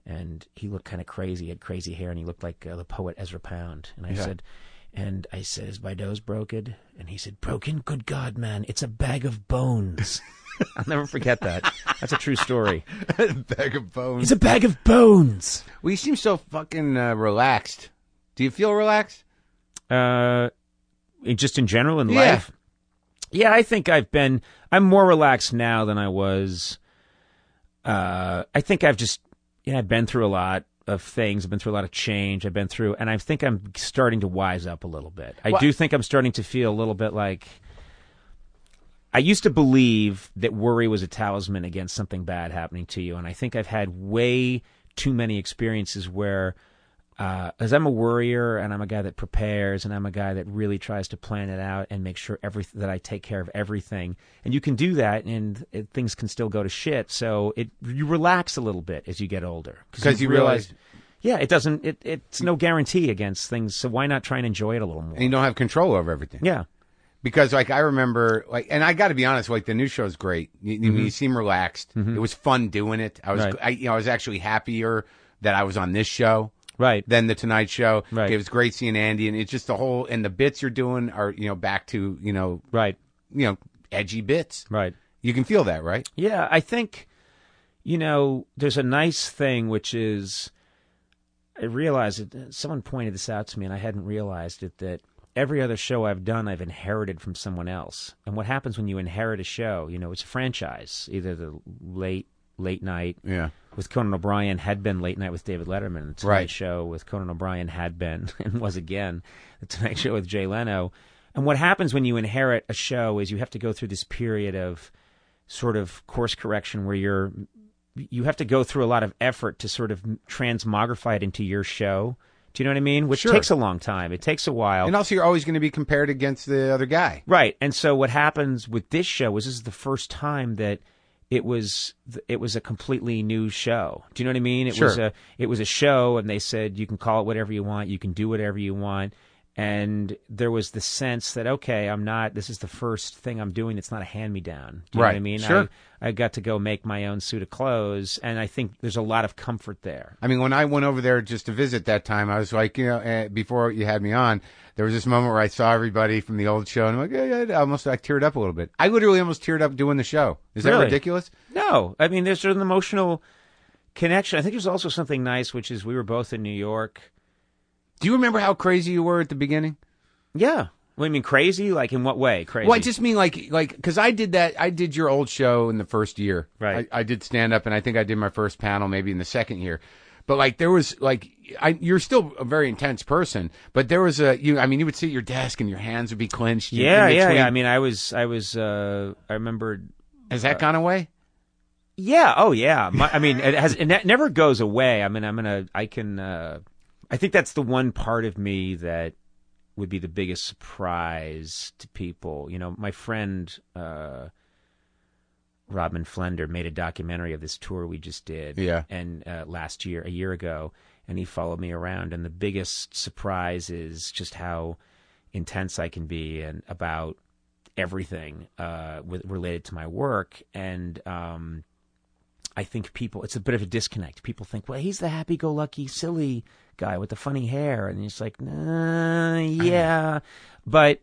and he looked kind of crazy. He had crazy hair, and he looked like the poet Ezra Pound. And I said, is my nose broken? And he said, broken? Good God, man, it's a bag of bones. I'll never forget that. That's a true story. A bag of bones. It's a bag of bones. Well, you seem so fucking relaxed. Do you feel relaxed? Just in general in life? Yeah, I think I'm more relaxed now than I was. I think I've been through a lot of things. I've been through a lot of change. And I think I'm starting to wise up a little bit. I do think I'm starting to feel a little bit like, I used to believe that worry was a talisman against something bad happening to you. And I think I've had way too many experiences where, as I'm a worrier and I'm a guy that prepares and I'm a guy that really tries to plan it out and make sure that I take care of everything. And you can do that, and things can still go to shit. So you relax a little bit as you get older because you realize, yeah, it's no guarantee against things. So why not try and enjoy it a little more? And you don't have control over everything. Yeah. Because I remember and I got to be honest, the new show's great. You seem relaxed. Mm-hmm. It was fun doing it. I was actually happier that I was on this show. Right. Than the Tonight Show. Right. It was great seeing Andy, and it's just and the bits you're doing are, back to, right. Edgy bits. Right. You can feel that, right? Yeah, I think, there's a nice thing, which is, I realized that someone pointed this out to me, and I hadn't realized it, that every other show I've done, I've inherited from someone else. And what happens when you inherit a show, it's a franchise, either the late night. Yeah. With Conan O'Brien had been Late Night with David Letterman. The Tonight Right. Show with Conan O'Brien had been and was again The Tonight Show with Jay Leno. And what happens when you inherit a show is you have to go through this period of sort of course correction where you have to go through a lot of effort to sort of transmogrify it into your show. Do you know what I mean? Which Sure. takes a long time. It takes a while. And also, you're always going to be compared against the other guy. Right. And so what happens with this show is this is the first time that it was a completely new show. Do you know what I mean? It was a show, and they said you can call it whatever you want, you can do whatever you want, and there was the sense that this is the first thing I'm doing. It's not a hand-me-down. Do you know what I mean? Sure. I got to go make my own suit of clothes, and I think there's a lot of comfort there. I mean, when I went over there just to visit that time, I was like, before you had me on, there was this moment where I saw everybody from the old show, and I'm like, yeah, I teared up a little bit. I literally almost teared up doing the show. Is that Really? ridiculous? No. I mean, there's an emotional connection. I think there's also something nice, which is we were both in New York. Do you remember how crazy you were at the beginning? Yeah. What do you mean crazy? Like in what way? Crazy? Well, I just mean like because I did your old show in the first year. Right. I did stand up, and I think I did my first panel maybe in the second year. But there was you're still a very intense person, but there was you would sit at your desk and your hands would be clenched. Yeah. I mean, I remember. Has that gone away? Yeah. Oh, yeah. It never goes away. I mean, I think that's the one part of me that would be the biggest surprise to people. My friend, Rodman Flender made a documentary of this tour we just did. Yeah. And a year ago, and he followed me around. And the biggest surprise is just how intense I can be and about everything related to my work. And I think it's a bit of a disconnect. People think, well, he's the happy-go-lucky, silly guy with the funny hair. And it's like, nah, yeah. But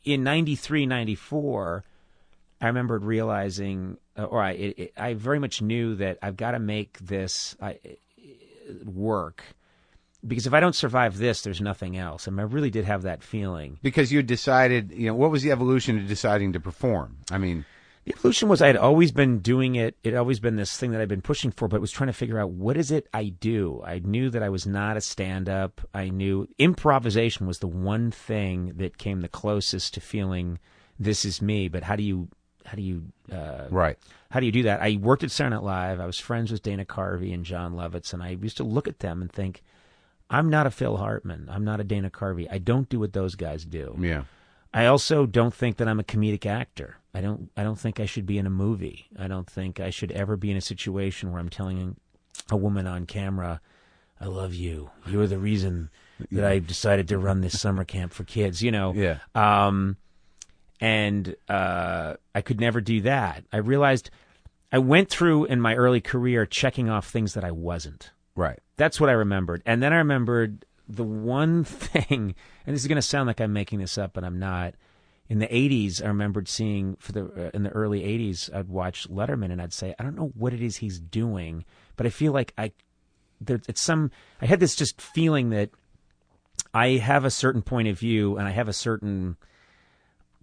in 93, 94, I remembered realizing, I very much knew that I've got to make this work. Because if I don't survive this, there's nothing else. I mean, I really did have that feeling. Because you decided, what was the evolution of deciding to perform? I mean, the evolution was I had always been doing it. It had always been this thing that I'd been pushing for, but was trying to figure out what is it I do. I knew that I was not a stand-up. I knew improvisation was the one thing that came the closest to feeling this is me. But how do you right. How do you do that? I worked at Saturday Night Live. I was friends with Dana Carvey and John Lovitz, and I used to look at them and think, I'm not a Phil Hartman. I'm not a Dana Carvey. I don't do what those guys do. Yeah. I also don't think that I'm a comedic actor. I don't think I should be in a movie. I don't think I should ever be in a situation where I'm telling a woman on camera, I love you. You're the reason that I decided to run this summer camp for kids, Yeah. And I could never do that. I realized I went through in my early career checking off things that I wasn't. Right. That's what I remembered. And then I remembered the one thing, and this is going to sound like I'm making this up, but I'm not. In the 80s, I remembered seeing, in the early 80s, I'd watch Letterman and I'd say, I don't know what it is he's doing, but I feel like I had this just feeling that I have a certain point of view and I have a certain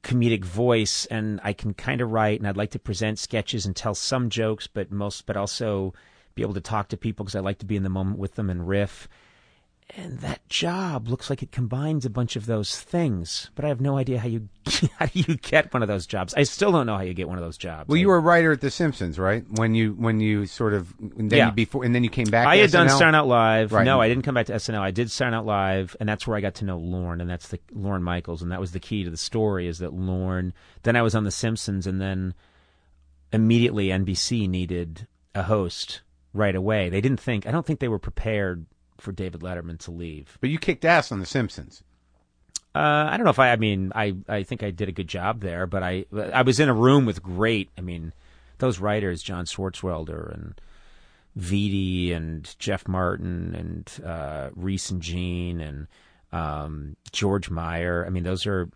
comedic voice and I can kind of write and I'd like to present sketches and tell some jokes, but also be able to talk to people because I like to be in the moment with them and riff. And that job looks like it combines a bunch of those things, but I have no idea how do you get one of those jobs. I still don't know how you get one of those jobs. Well, you were a writer at The Simpsons, right? When you sort of and then you came back. I to had SNL? done Saturday Night Live. Right. No, I didn't come back to SNL. I did Saturday Night Live, and that's where I got to know Lorne, and that's the Lorne Michaels, and that was the key to the story. Is that Lorne? Then I was on The Simpsons, and then immediately NBC needed a host right away. I don't think they were prepared for David Letterman to leave. But you kicked ass on The Simpsons. I don't know if I think I did a good job there, but I was in a room with those writers, John Swartzwelder and Vitti and Jeff Martin and Reese and Gene and George Meyer. I mean, those are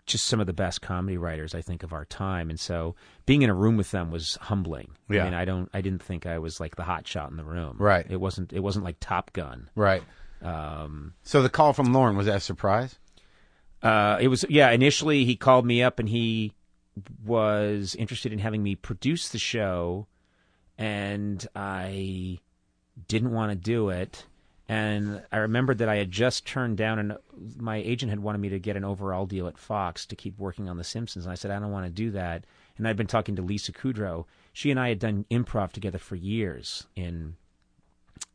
just some of the best comedy writers, I think, of our time. And so being in a room with them was humbling. Yeah. I mean, I didn't think I was like the hot shot in the room. Right. It wasn't like Top Gun. Right. So the call from Lorne, was that a surprise? It was, yeah. Initially, he called me up and he was interested in having me produce the show, and I didn't want to do it. And I remembered that I had just turned down, and my agent had wanted me to get an overall deal at Fox to keep working on The Simpsons. And I said, I don't want to do that. And I'd been talking to Lisa Kudrow. She and I had done improv together for years. And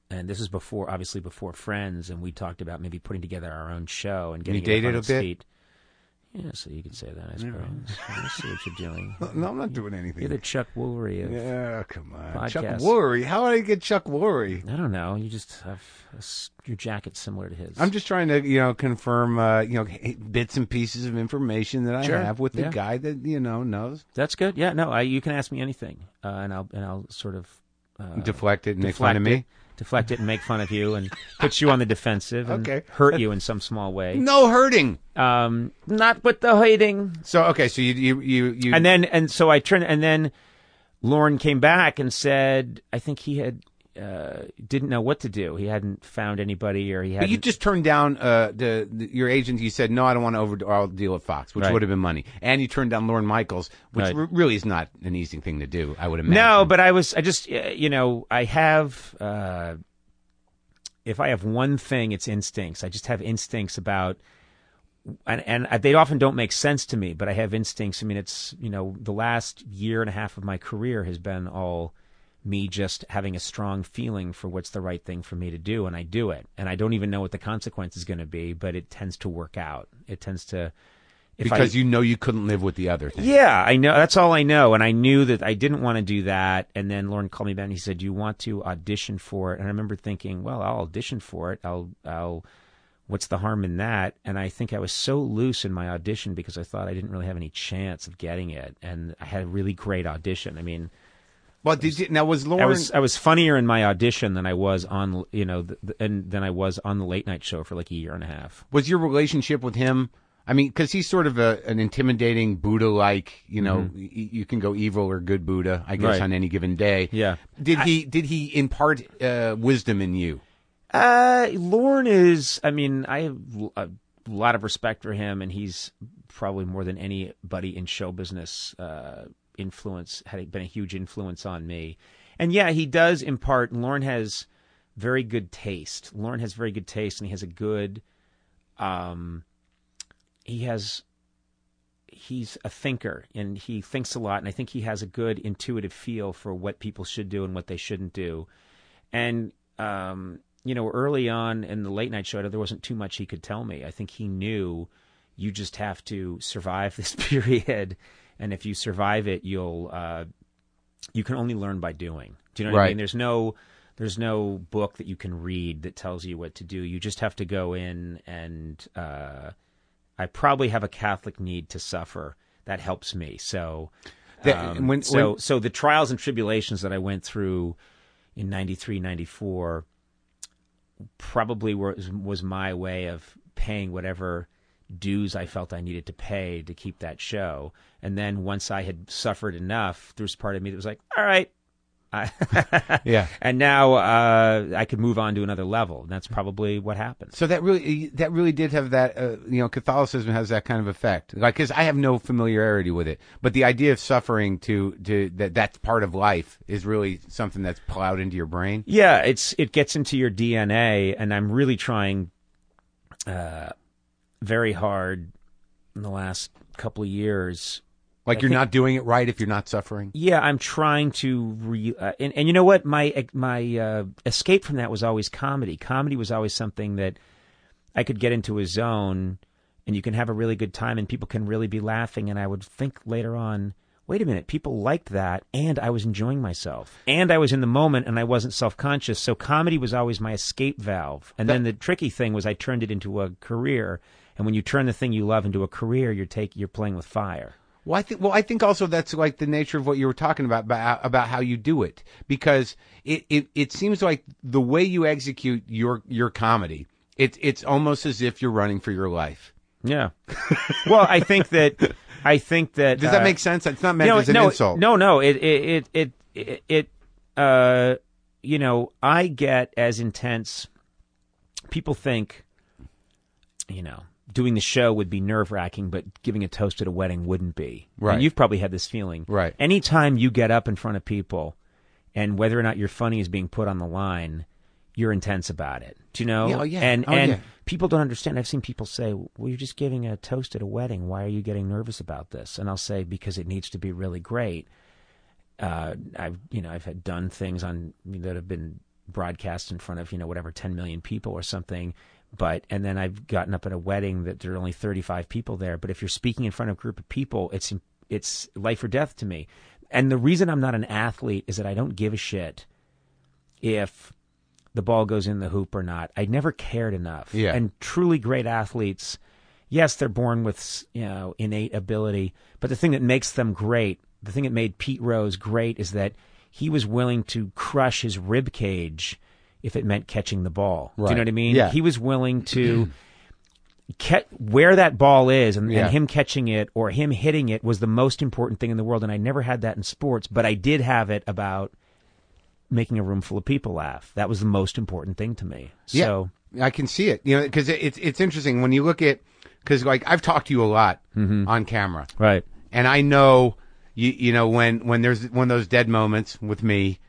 this is before Friends. And we talked about maybe putting together our own show and getting you dated it on a its bit? feet. Yeah, so you could say that, I suppose. I see what you're doing. No, I'm not doing anything. You're the Chuck Woolery of come on. podcasts. Chuck Woolery? How did I get Chuck Woolery? I don't know. You just have your jacket's similar to his. I'm just trying to, confirm, bits and pieces of information that I Sure. have with the Yeah. guy that, knows. That's good. Yeah, no, you can ask me anything, and I'll sort of Deflect it and make fun of me? Deflect it and make fun of you and put you on the defensive and Okay. hurt you in some small way. No hurting. Not with the hating. So you So I turned, and then Lorne came back and said, I think he had didn't know what to do. He hadn't found anybody, or he hadn't. But you just turned down your agent. You said, no, I don't want to overall deal at Fox, which Right. would have been money. And you turned down Lorne Michaels, which Right. really is not an easy thing to do, I would imagine. No, but I have, if I have one thing, it's instincts. I just have instincts about, and they often don't make sense to me, but I have instincts. I mean, it's, the last year and a half of my career has been all me just having a strong feeling for what's the right thing for me to do, and I do it. And I don't even know what the consequence is going to be, but it tends to work out. It tends to... Because you couldn't live with the other thing. Yeah, I know. That's all I know. And I knew that I didn't want to do that. And then Lorne called me back and he said, "Do you want to audition for it?" And I remember thinking, well, I'll audition for it. I'll what's the harm in that? And I think I was so loose in my audition because I thought I didn't really have any chance of getting it. And I had a really great audition. I mean... Well, was Lorne... I was funnier in my audition than I was on, than I was on the late night show for like a year and a half. Was your relationship with him I mean, because he's sort of an intimidating Buddha-like, you know, you can go evil or good Buddha, I guess, on any given day. Yeah. Did he impart wisdom in you? Lorne is, I mean, I have a lot of respect for him, and he's probably more than anybody in show business had been a huge influence on me. And yeah, he does impart. Lorne has very good taste. And he has a good, he's a thinker, and he thinks a lot, and I think he has a good intuitive feel for what people should do and what they shouldn't do. And, early on in the late night show, there wasn't too much he could tell me. I think he knew you just have to survive this period, and if you survive it, you can only learn by doing. Do you know what I mean? There's no book that you can read that tells you what to do. You just have to go in, and I probably have a Catholic need to suffer. That helps me. So, so the trials and tribulations that I went through in 93, 94 probably was my way of paying whatever dues I felt I needed to pay to keep that show. And then once I had suffered enough, there was part of me that was like, all right. Yeah. And now I could move on to another level. And that's probably what happened. So that really did have that, Catholicism has that kind of effect. Like, because I have no familiarity with it, but the idea of suffering that's part of life is really something that's plowed into your brain. Yeah, it gets into your DNA, and I'm really trying very hard in the last couple of years. Like you're not doing it right if you're not suffering? Yeah, I'm trying to and you know what? My escape from that was always comedy. Comedy was always something that I could get into a zone, and you can have a really good time, and people can really be laughing, and I would think later on, wait a minute, people liked that, and I was enjoying myself, and I was in the moment, and I wasn't self-conscious, so comedy was always my escape valve. And then the tricky thing was I turned it into a career, and when you turn the thing you love into a career, you're playing with fire. Well, I think also that's like the nature of what you were talking about how you do it, because it seems like the way you execute your comedy, it's almost as if you're running for your life. Yeah. Well, I think that does that make sense? It's not meant as an insult. No. I get as intense. People think, doing the show would be nerve-wracking, but giving a toast at a wedding wouldn't be. Right. And you've probably had this feeling. Right. Anytime you get up in front of people, and whether or not you're funny is being put on the line, you're intense about it. Do you know? Yeah, And people don't understand. I've seen people say, well, you're just giving a toast at a wedding. Why are you getting nervous about this? And I'll say, because it needs to be really great. I've had done things that have been broadcast in front of, 10 million people or something. And then I've gotten up at a wedding that there are only 35 people there. But if you're speaking in front of a group of people, it's life or death to me. And the reason I'm not an athlete is that I don't give a shit if the ball goes in the hoop or not. I never cared enough. Yeah. And truly great athletes, yes, they're born with innate ability. But the thing that makes them great, the thing that made Pete Rose great, is that he was willing to crush his rib cage if it meant catching the ball. Right. Do you know what I mean? Yeah. He was willing to where that ball is and him catching it or him hitting it was the most important thing in the world. And I never had that in sports, but I did have it about making a room full of people laugh. That was the most important thing to me. So I can see it, because it's interesting when you look at, because like I've talked to you a lot on camera. Right. And I know, when there's one of those dead moments with me,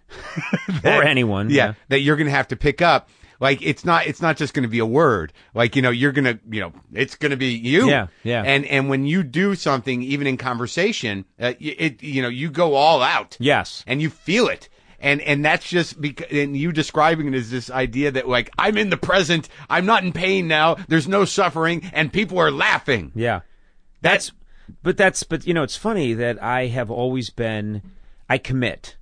or anyone, that you're going to have to pick up. Like it's not just going to be a word. Like you're going to it's going to be you. Yeah. And when you do something, even in conversation, you go all out. Yes. And you feel it. And that's just because, and you describing it as this idea that like I'm in the present, I'm not in pain now. There's no suffering, and people are laughing. Yeah. But it's funny that I have always been. I commit.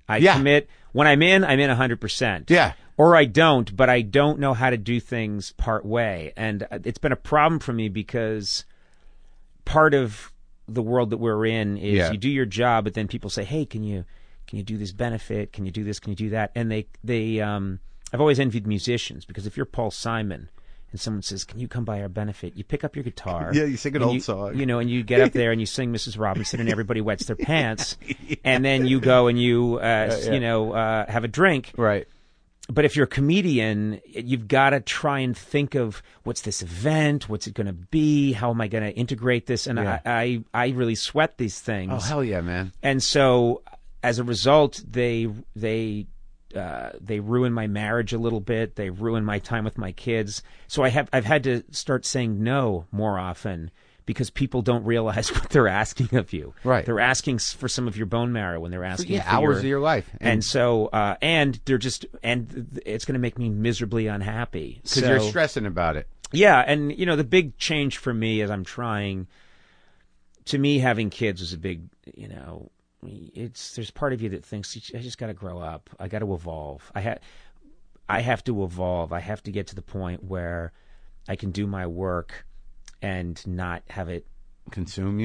I commit. When I'm in 100%. Yeah. Or I don't, but I don't know how to do things part way. And it's been a problem for me because part of the world that we're in is you do your job, but then people say, hey, can you do this benefit? Can you do this? Can you do that? And I've always envied musicians, because if you're Paul Simon and someone says, "Can you come by our benefit?" You pick up your guitar. Yeah, you sing an old song. You know, and you get up there and you sing Mrs. Robinson, and everybody wets their pants. And then you go and you, have a drink. Right. But if you're a comedian, you've got to try and think of what's this event? What's it going to be? How am I going to integrate this? And I really sweat these things. Oh, hell yeah, man. And so as a result, they ruin my marriage a little bit. They ruin my time with my kids. So I've had to start saying no more often because people don't realize what they're asking of you. Right. They're asking for some of your bone marrow when they're asking for hours of your life. And so, and it's going to make me miserably unhappy. Because you're stressing about it. Yeah. And, the big change for me as I'm trying, to me, having kids was a big, there's part of you that thinks, I just got to grow up. I got to evolve. I have to evolve. I have to get to the point where I can do my work and not have it consume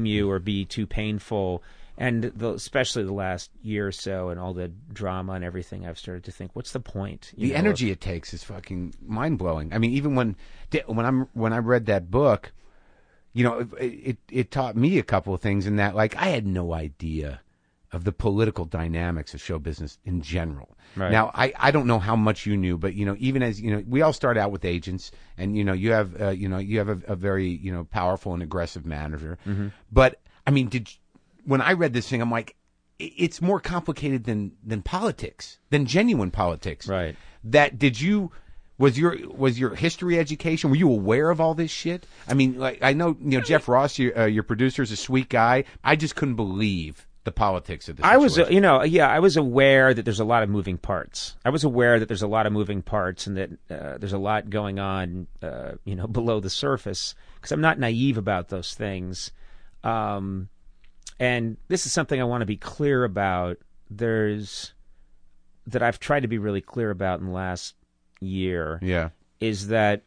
you or be too painful. And especially the last year or so and all the drama and everything, I've started to think, what's the point? The energy it takes is fucking mind blowing. I mean, even when I read that book, it taught me a couple of things in that, like, I had no idea of the political dynamics of show business in general. Right. Now, I don't know how much you knew, but even as we all start out with agents, and you have a very powerful and aggressive manager. Mm-hmm. But I mean, when I read this thing, I'm like, it's more complicated than politics, than genuine politics. Right. Was your history education? Were you aware of all this shit? I mean, like, I know Jeff Ross, your producer, is a sweet guy. I just couldn't believe the politics of this. I was aware that there's a lot of moving parts. I was aware that there's a lot of moving parts and that there's a lot going on, below the surface, because I'm not naive about those things. And this is something I want to be clear about. That I've tried to be really clear about in the last year. Yeah. Is that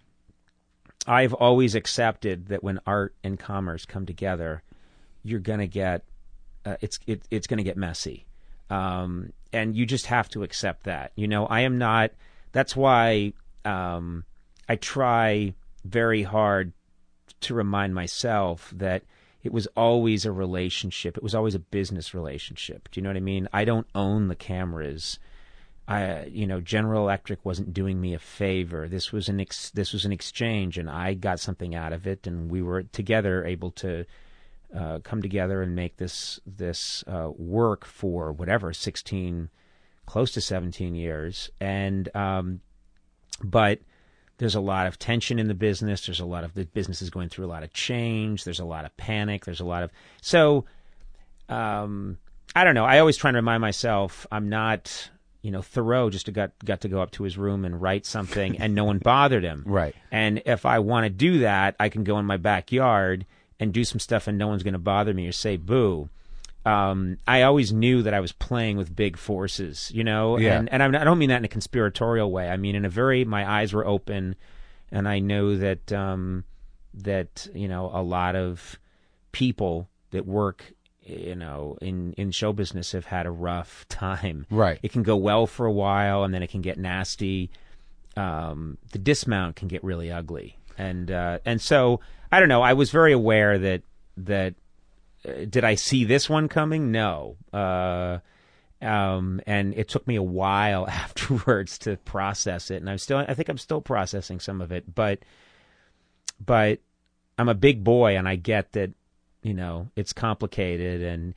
I've always accepted that when art and commerce come together, you're going to get it's going to get messy, and you just have to accept that. I am not. That's why I try very hard to remind myself that it was always a relationship. It was always a business relationship. Do you know what I mean? I don't own the cameras. General Electric wasn't doing me a favor. This was an exchange, and I got something out of it, and we were together able to come together and make this work for whatever 16, close to 17 years. And but there's a lot of tension in the business. The business is going through a lot of change. There's a lot of panic. There's a lot of I don't know. I always try to remind myself I'm not. Thoreau just got to go up to his room and write something, and no one bothered him. Right. And if I want to do that, I can go in my backyard and do some stuff, and no one's going to bother me or say boo. I always knew that I was playing with big forces, Yeah. And I don't mean that in a conspiratorial way. I mean my eyes were open, and I know that a lot of people that work in show business have had a rough time. Right. It can go well for a while, and then it can get nasty. The dismount can get really ugly. And so, I don't know, I was very aware that did I see this one coming? No. And it took me a while afterwards to process it. And I think I'm still processing some of it, but I'm a big boy, and I get that, it's complicated, and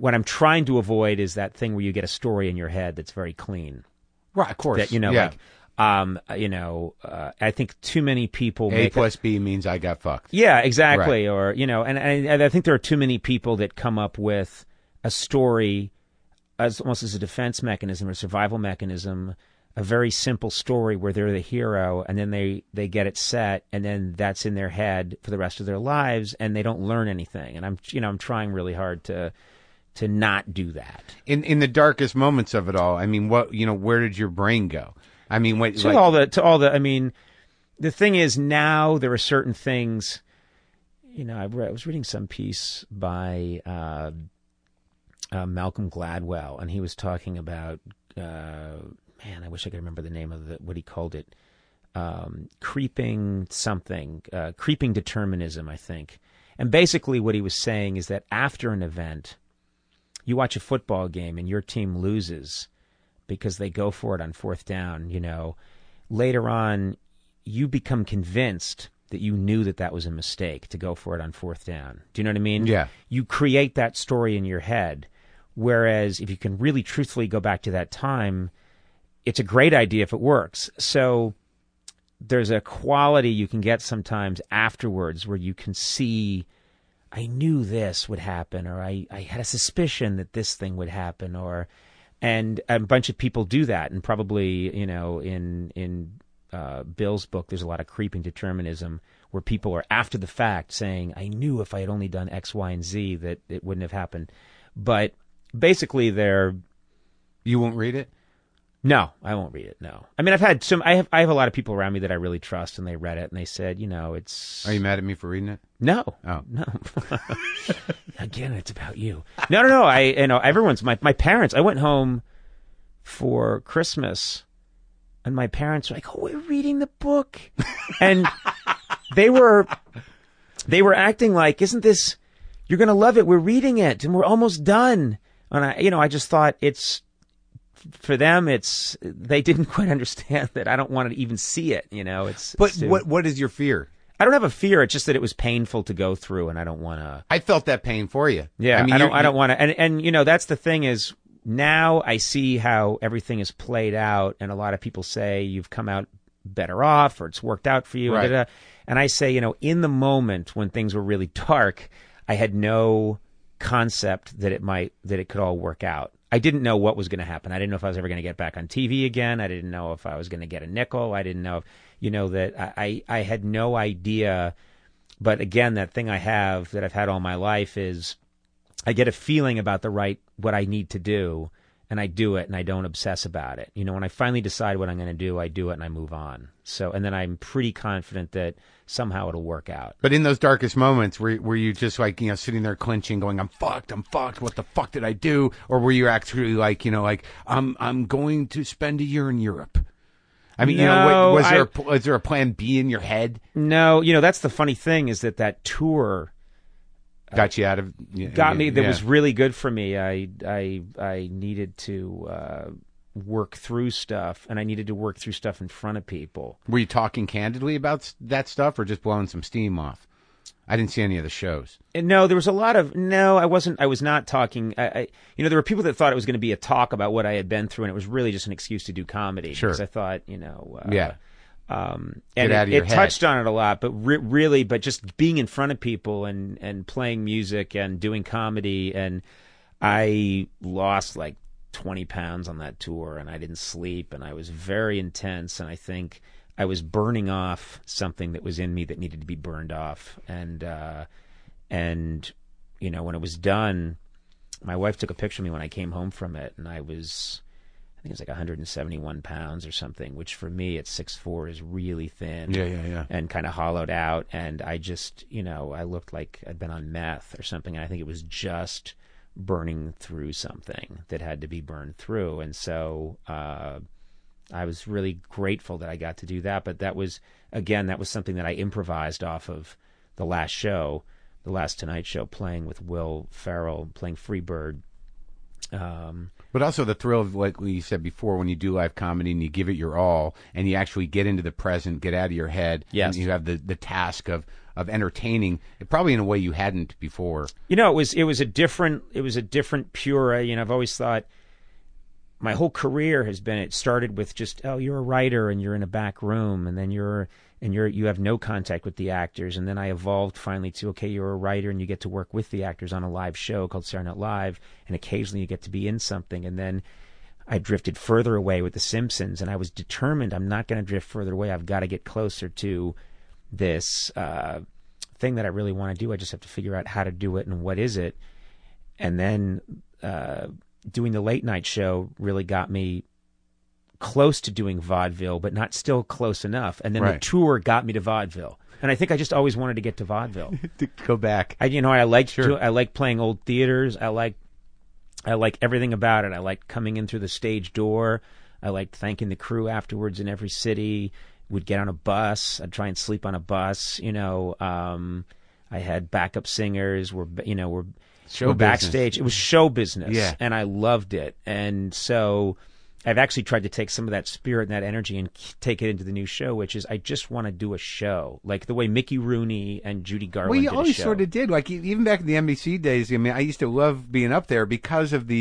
what I'm trying to avoid is that thing where you get a story in your head that's very clean. Right, of course. That, yeah. I think too many people A plus B means I got fucked. Yeah, exactly. Right. Or, and I think there are too many people that come up with a story almost as a defense mechanism or survival mechanism, a very simple story where they're the hero, and then they get it set, and then that's in their head for the rest of their lives, and they don't learn anything. And I'm trying really hard to not do that. In the darkest moments of it all, I mean, where did your brain go? I mean, I mean, the thing is, now there are certain things. I was reading some piece by Malcolm Gladwell, and he was talking about. Man, I wish I could remember the name of what he called it. creeping something, creeping determinism, I think. And basically what he was saying is that after an event, you watch a football game and your team loses because they go for it on fourth down, later on you become convinced that you knew that was a mistake to go for it on fourth down. Do you know what I mean? Yeah. You create that story in your head. Whereas if you can really truthfully go back to that time, it's a great idea if it works. So there's a quality you can get sometimes afterwards where you can see, I knew this would happen, or I had a suspicion that this thing would happen, and a bunch of people do that. And probably, in Bill's book, there's a lot of creeping determinism where people are after the fact saying, I knew if I had only done X, Y, and Z that it wouldn't have happened. But basically You won't read it? No, I won't read it. No, I mean, I have a lot of people around me that I really trust, and they read it and they said, it's. Are you mad at me for reading it? No. Oh. No. Again, it's about you. No. Everyone's my parents. I went home for Christmas, and my parents were like, "Oh, we're reading the book," and they were acting like, "Isn't this? You're gonna love it. We're reading it, and we're almost done." And I just thought for them, they didn't quite understand that I don't want to even see it. But what is your fear? I don't have a fear. It's just that it was painful to go through, and I don't want to. I felt that pain for you. Yeah, I don't want to. And that's the thing is, now I see how everything is played out, and a lot of people say you've come out better off, or it's worked out for you. Right. And I say, in the moment when things were really dark, I had no concept that it could all work out. I didn't know what was going to happen. I didn't know if I was ever going to get back on TV again. I didn't know if I was going to get a nickel. I didn't know, that I had no idea. But again, that thing that I've had all my life is I get a feeling about what I need to do, and I do it, and I don't obsess about it. When I finally decide what I'm going to do, I do it and I move on. So, and then I'm pretty confident that somehow it'll work out. But in those darkest moments, were you just like, sitting there clenching, going, I'm fucked, what the fuck did I do? Or were you actually like, I'm going to spend a year in Europe? I mean, No, was there a plan B in your head? No, that's the funny thing is that tour got you out of got me. That was really good for me. I needed to work through stuff, and I needed to work through stuff in front of people. Were you talking candidly about that stuff, or just blowing some steam off? I didn't see any of the shows. No, there was a lot of I wasn't. I was not talking. There were people that thought it was going to be a talk about what I had been through, and it was really just an excuse to do comedy. Sure. Because I thought, yeah. And Get out of your it head. touched on it a lot, but really, but just being in front of people and playing music and doing comedy, and I lost like 20 pounds on that tour, and I didn't sleep, and I was very intense, and I think I was burning off something that was in me that needed to be burned off, and when it was done, my wife took a picture of me when I came home from it, and I think it was like 171 pounds or something, which for me at 6'4" is really thin. Yeah. And kind of hollowed out. And I just, I looked like I'd been on meth or something. And I think it was just burning through something that had to be burned through. And so I was really grateful that I got to do that. But that was something that I improvised off of the last show, the last Tonight Show, playing with Will Ferrell, playing Freebird. But also the thrill of, like you said before, when you do live comedy and you give it your all, and you actually get into the present, get out of your head, yes. And you have the task of entertaining, probably in a way you hadn't before. It was a different pure. I've always thought my whole career it started with just, you're a writer and you're in a back room, and then you have no contact with the actors, and then I evolved finally to, okay, you're a writer and you get to work with the actors on a live show called Saturday Night Live, and occasionally you get to be in something. And then I drifted further away with The Simpsons, and I was determined I'm not going to drift further away. I've got to get closer to this thing that I really want to do. I just have to figure out how to do it and what is it. And then doing the late night show really got me close to doing vaudeville, but not still close enough. And then Right. the tour got me to vaudeville. And I think I just always wanted to get to vaudeville. To go back. I like playing old theaters. I like everything about it. I like coming in through the stage door. I like thanking the crew afterwards in every city. would get on a bus. I'd try and sleep on a bus. I had backup singers. We're backstage. It was show business, and I loved it. And so I've actually tried to take some of that spirit and that energy and take it into the new show, which is I just want to do a show like the way Mickey Rooney and Judy Garland Well, you did always a show. sort of did. Like even back in the NBC days, I mean, I used to love being up there because of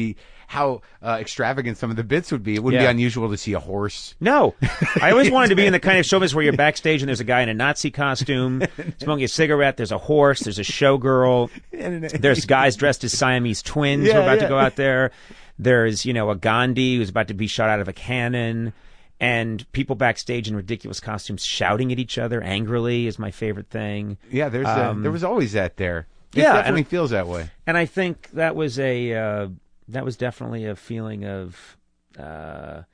how extravagant some of the bits would be. It wouldn't be unusual to see a horse. No. I always wanted to be in the kind of show business where you're backstage and there's a guy in a Nazi costume smoking a cigarette. There's a horse. There's a showgirl. There's guys dressed as Siamese twins who are about to go out there. There's, a Gandhi who's about to be shot out of a cannon. And people backstage in ridiculous costumes shouting at each other angrily is my favorite thing. Yeah, there was always that there. It definitely feels that way. And I think that was definitely a feeling of, I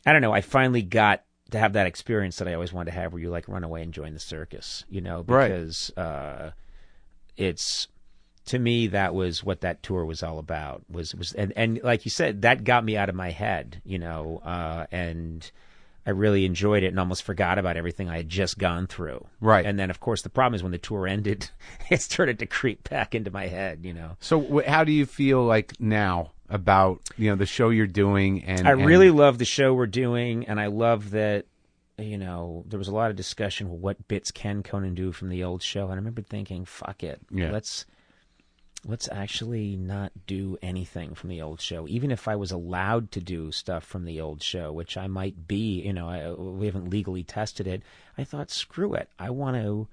don't know, I finally got to have that experience that I always wanted to have where you like run away and join the circus, because it's, to me, that was what that tour was all about. And like you said, that got me out of my head, and I really enjoyed it and almost forgot about everything I had just gone through. Right. And then, of course, the problem is when the tour ended, it started to creep back into my head, So how do you feel like now about, the show you're doing? And I really love the show we're doing, and I love that, there was a lot of discussion, well, what bits can Conan do from the old show? And I remember thinking, fuck it. Yeah. Let's actually not do anything from the old show. Even if I was allowed to do stuff from the old show, which I might be, we haven't legally tested it. I thought, screw it. I don't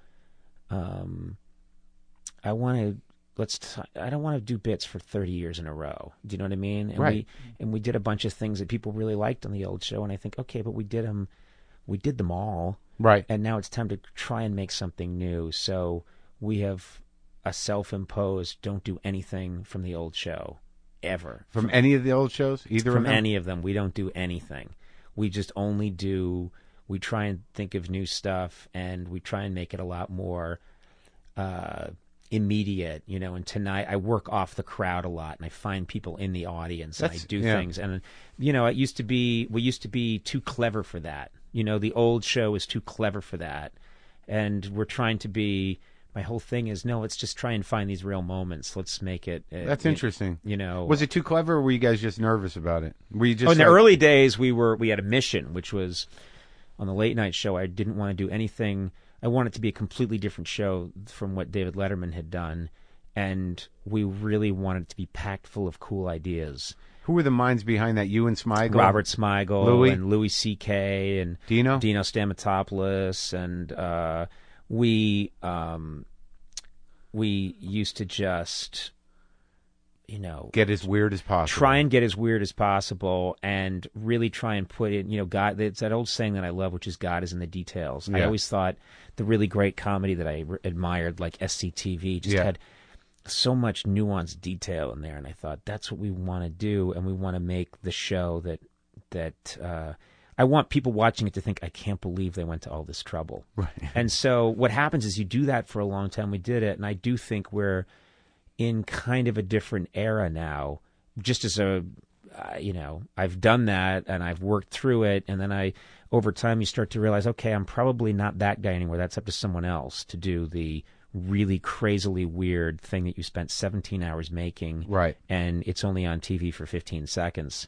want to do bits for 30 years in a row. Do you know what I mean? And we did a bunch of things that people really liked on the old show. And I think, okay, but we did them all. Right. And now it's time to try and make something new. So we have a self-imposed don't do anything from the old show ever. From any of the old shows? Either from of them? Any of them. We don't do anything. We just only we try and think of new stuff, and we try and make it a lot more immediate, and tonight I work off the crowd a lot, and I find people in the audience, and I do things. And, we used to be too clever for that. The old show is too clever for that. And we're trying to be... My whole thing is, no, let's just try and find these real moments. Let's make it. That's interesting. Was it too clever, or were you guys just nervous about it? Were you just in the early days, we had a mission, which was on the late night show. I didn't want to do anything. I wanted it to be a completely different show from what David Letterman had done, and we really wanted it to be packed full of cool ideas. Who were the minds behind that? You and Smigel? Robert Smigel and Louis C.K. and Dino Stamatopoulos, and we used to just, get as weird as possible. Try and get as weird as possible, and really try and put in, God. It's that old saying that I love, which is God is in the details. Yeah. I always thought the really great comedy that I admired, like SCTV, just had so much nuanced detail in there, and I thought that's what we want to do, and we want to make the show that I want people watching it to think, I can't believe they went to all this trouble. Right. And so what happens is you do that for a long time. We did it, and I do think we're in kind of a different era now, just as I've done that, and I've worked through it, and then over time you start to realize, okay, I'm probably not that guy anymore. That's up to someone else to do the really crazily weird thing that you spent 17 hours making, right? And it's only on TV for 15 seconds.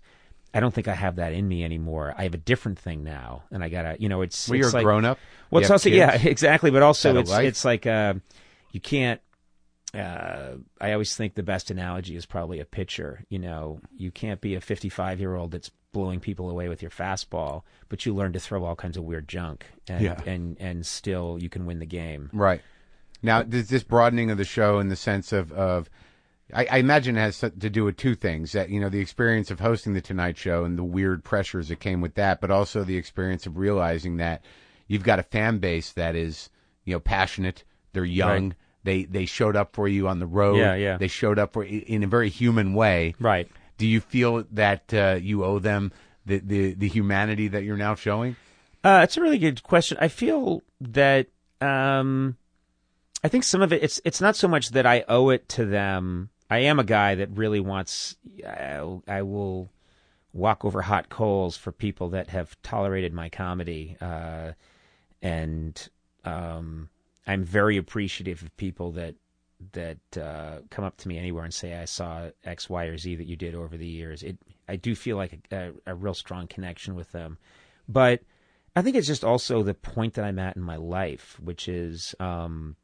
I don't think I have that in me anymore. I have a different thing now, and I gotta, it's. Well, you're like, a grown up. Well, it's also exactly, but also it's like you can't. I always think the best analogy is probably a pitcher. You can't be a 55-year-old that's blowing people away with your fastball, but you learn to throw all kinds of weird junk, and still you can win the game. Right. Now, does this broadening of the show in the sense of I imagine it has to do with two things, that, the experience of hosting the Tonight Show and the weird pressures that came with that, but also the experience of realizing that you've got a fan base that is, passionate. They're young. Right. They showed up for you on the road. Yeah. They showed up for in a very human way. Right. Do you feel that you owe them the humanity that you're now showing? It's a really good question. I feel that I think some of it's not so much that I owe it to them. I am a guy that really wants. I will walk over hot coals for people that have tolerated my comedy. And I'm very appreciative of people that come up to me anywhere and say, I saw X, Y, or Z that you did over the years. I do feel like a real strong connection with them. But I think it's just also the point that I'm at in my life, which is, the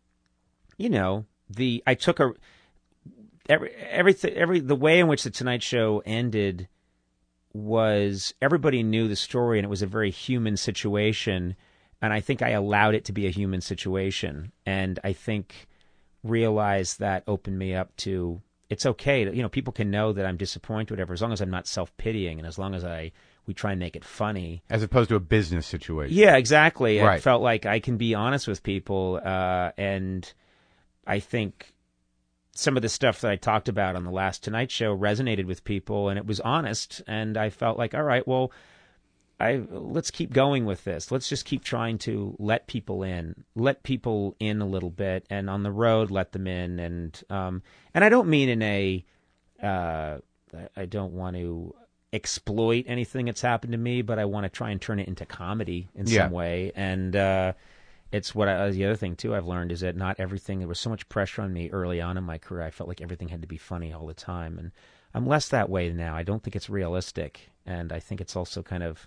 way in which the Tonight Show ended was everybody knew the story, and it was a very human situation. And I think I allowed it to be a human situation. And I think realized that opened me up to, it's okay to, people can know that I'm disappointed, whatever, as long as I'm not self-pitying and as long as we try and make it funny. As opposed to a business situation. Yeah, exactly. Right. I felt like I can be honest with people. And I think some of the stuff that I talked about on the last Tonight Show resonated with people, and it was honest. And I felt like, all right, well, let's keep going with this. Let's just keep trying to let people in a little bit, and on the road, let them in. And I don't mean I don't want to exploit anything that's happened to me, but I want to try and turn it into comedy in some way. And it's the other thing too I've learned is that not everything, there was so much pressure on me early on in my career. I felt like everything had to be funny all the time, and I'm less that way now. I don't think it's realistic, and I think it's also kind of,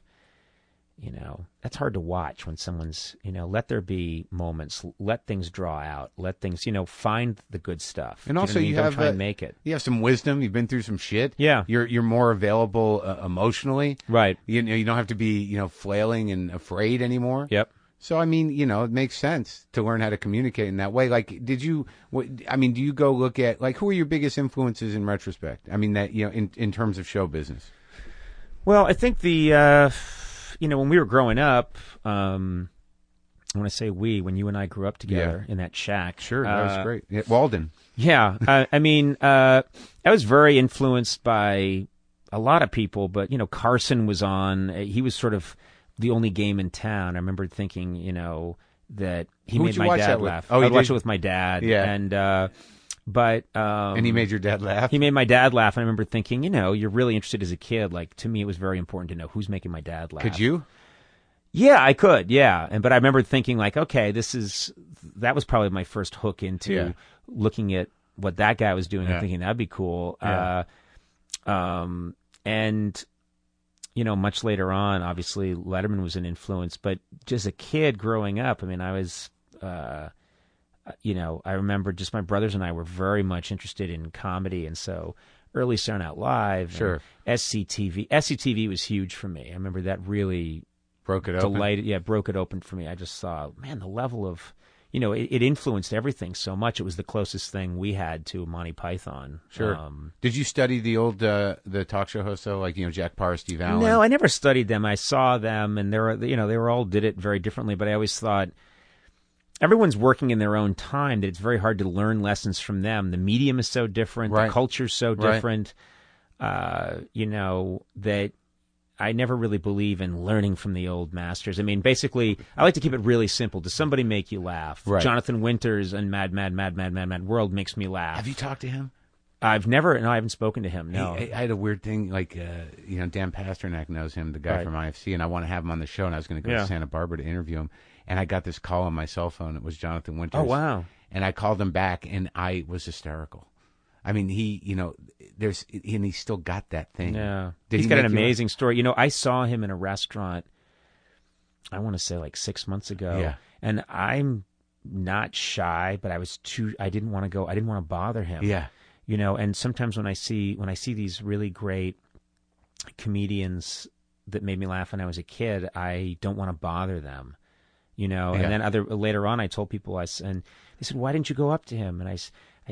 that's hard to watch when someone's, let there be moments, let things draw out, let things, find the good stuff. And also you don't have try and make it. You have some wisdom. You've been through some shit. Yeah. You're more available emotionally. Right. You don't have to be, flailing and afraid anymore. Yep. So, I mean, it makes sense to learn how to communicate in that way. Like, do you go look at, like, who are your biggest influences in retrospect? I mean, that, in terms of show business. Well, I think when we were growing up, when I say when you and I grew up together in that shack. Sure, that was great. Yeah, Walden. Yeah. I was very influenced by a lot of people, but, Carson was on. He was sort of the only game in town. I remember thinking, that he made my dad laugh. Oh, I watched it with my dad. Yeah. And, and he made your dad laugh? He made my dad laugh, and I remember thinking, you're really interested as a kid. Like, to me, it was very important to know who's making my dad laugh. Could you? Yeah, I could, yeah. But I remember thinking, like, okay, that was probably my first hook into looking at what that guy was doing and thinking that'd be cool. Yeah. And, much later on, obviously, Letterman was an influence. But just a kid growing up, I was... I remember just my brothers and I were very much interested in comedy, and so early Saturday Night Live, sure, SCTV was huge for me. I remember that really broke it open for me. I just saw, man, the level of, it influenced everything so much. It was the closest thing we had to Monty Python. Sure. Did you study the old the talk show hosts though, like Jack Parr, Steve Allen? No, I never studied them. I saw them, and they were all did it very differently. But I always thought, everyone's working in their own time, that it's very hard to learn lessons from them. The medium is so different. Right. The culture's so different. That I never really believe in learning from the old masters. Basically, I like to keep it really simple. Does somebody make you laugh? Right. Jonathan Winters and Mad World makes me laugh. Have you talked to him? I haven't spoken to him, no. I had a weird thing, like, Dan Pasternak knows him, the guy from IFC, and I want to have him on the show, and I was going to go to Santa Barbara to interview him. And I got this call on my cell phone. It was Jonathan Winters. Oh, wow. And I called him back, and I was hysterical. He's still got that thing. Yeah. He's got an amazing story. I saw him in a restaurant, I want to say like 6 months ago. Yeah. And I'm not shy, but I didn't want to go. I didn't want to bother him. Yeah. And sometimes when I see these really great comedians that made me laugh when I was a kid, I don't want to bother them. And then later on, I told people, and they said, why didn't you go up to him? And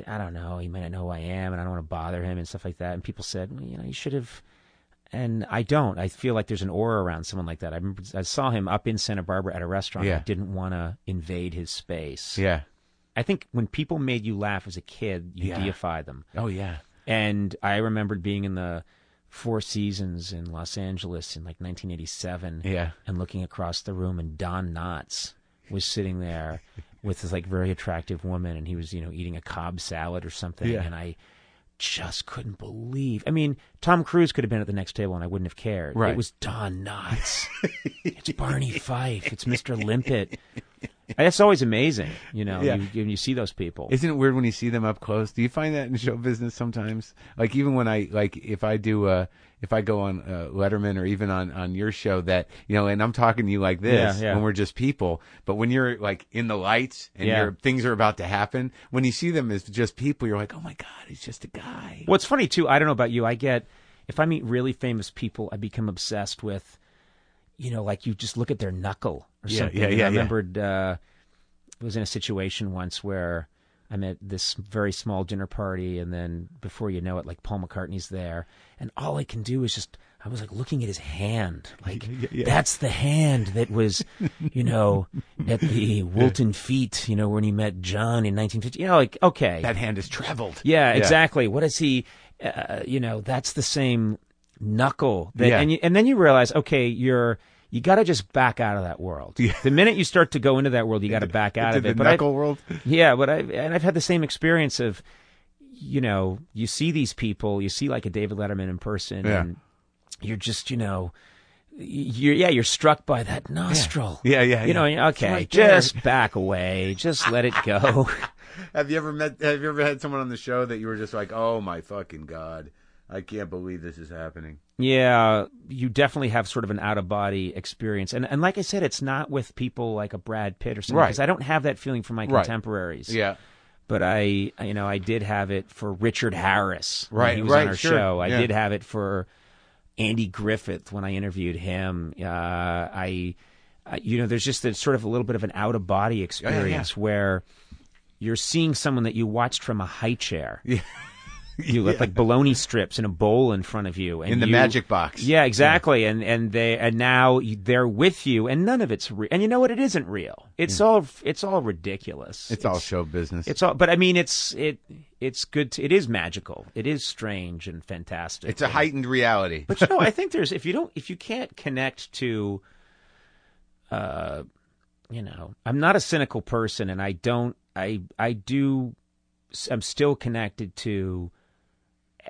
I don't know, he might not know who I am, and I don't want to bother him and stuff like that. And people said, well, you should have. And I don't. I feel like there's an aura around someone like that. I remember I saw him up in Santa Barbara at a restaurant. I didn't want to invade his space. Yeah. I think when people made you laugh as a kid, you deify them. Oh, yeah. And I remembered being in the Four Seasons in Los Angeles in like 1987 and looking across the room, and Don Knotts was sitting there with this like very attractive woman, and he was eating a Cobb salad or something, and just couldn't believe. I mean, Tom Cruise could have been at the next table and I wouldn't have cared. Right. It was Don Knotts. It's Barney Fife. It's Mr. Limpet. That's always amazing, you know, when you see those people. Isn't it weird when you see them up close? Do you find that in show business sometimes? Like even when if I go on Letterman or even on your show that, you know, and I'm talking to you like this when we're just people, but when you're like in the lights and things are about to happen, when you see them as just people, you're like, oh my God, he's just a guy. What's funny too, I don't know about you, if I meet really famous people, I become obsessed with, you know, like you just look at their knuckle or something. I remembered I was in a situation once where I'm at this very small dinner party, and then before you know it, like Paul McCartney's there, and all I can do is I was like looking at his hand, like that's the hand that was, you know, at the Woolton Feet, you know, when he met John in 1950. You know, like okay, that hand has traveled. Yeah, exactly. What is he? You know, that's the same knuckle. That, and then you realize, okay, you got to just back out of that world. Yeah. The minute you start to go into that world, you got to back out of it. The knuckle world? Yeah, but I've had the same experience of, you know, you see these people, you see like a David Letterman in person, and you're just, you know, you're struck by that nostril. Yeah. You know, okay, right just back away, just let it go. Have you ever had someone on the show that you were just like, oh my fucking God, I can't believe this is happening? Yeah, you definitely have sort of an out-of-body experience. And like I said, it's not with people like a Brad Pitt or something, because I don't have that feeling for my contemporaries. Yeah. But I did have it for Richard Harris when he was on our show. I did have it for Andy Griffith when I interviewed him. You know, there's just sort of a little bit of an out-of-body experience where you're seeing someone that you watched from a high chair. Yeah. You look like bologna strips in a bowl in front of you, and in the magic box. Yeah, exactly. Yeah. And now they're with you, and none of it's real. And you know what? It isn't real. It's all ridiculous. It's all show business. It's all. But I mean, it's good. It is magical. It is strange and fantastic. It's a heightened reality. But you know, I think if you can't connect to, you know, I'm not a cynical person, and I'm still connected to.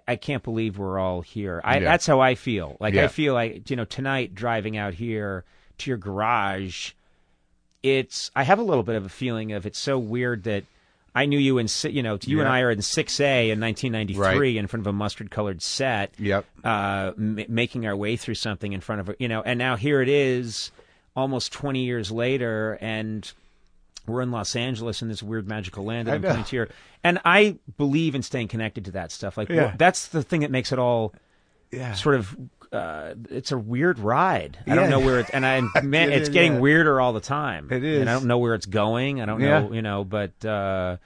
I can't believe we're all here. That's how I feel. Like I feel like, you know, tonight driving out here to your garage, I have a little bit of a feeling of it's so weird that I knew you you and I are in 6A in 1993 in front of a mustard-colored set, making our way through something in front of, you know, and now here it is almost 20 years later, and we're in Los Angeles in this weird magical land, and I'm coming here. And I believe in staying connected to that stuff. Like that's the thing that makes it all sort of. It's a weird ride. I don't know where it's, and it's getting weirder all the time. It is, and I don't know where it's going. I don't know, you know, but I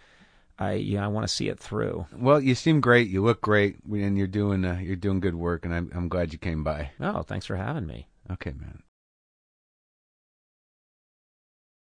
want to see it through. Well, you seem great. You look great, and you're doing good work. And I'm glad you came by. Oh, thanks for having me. Okay, man.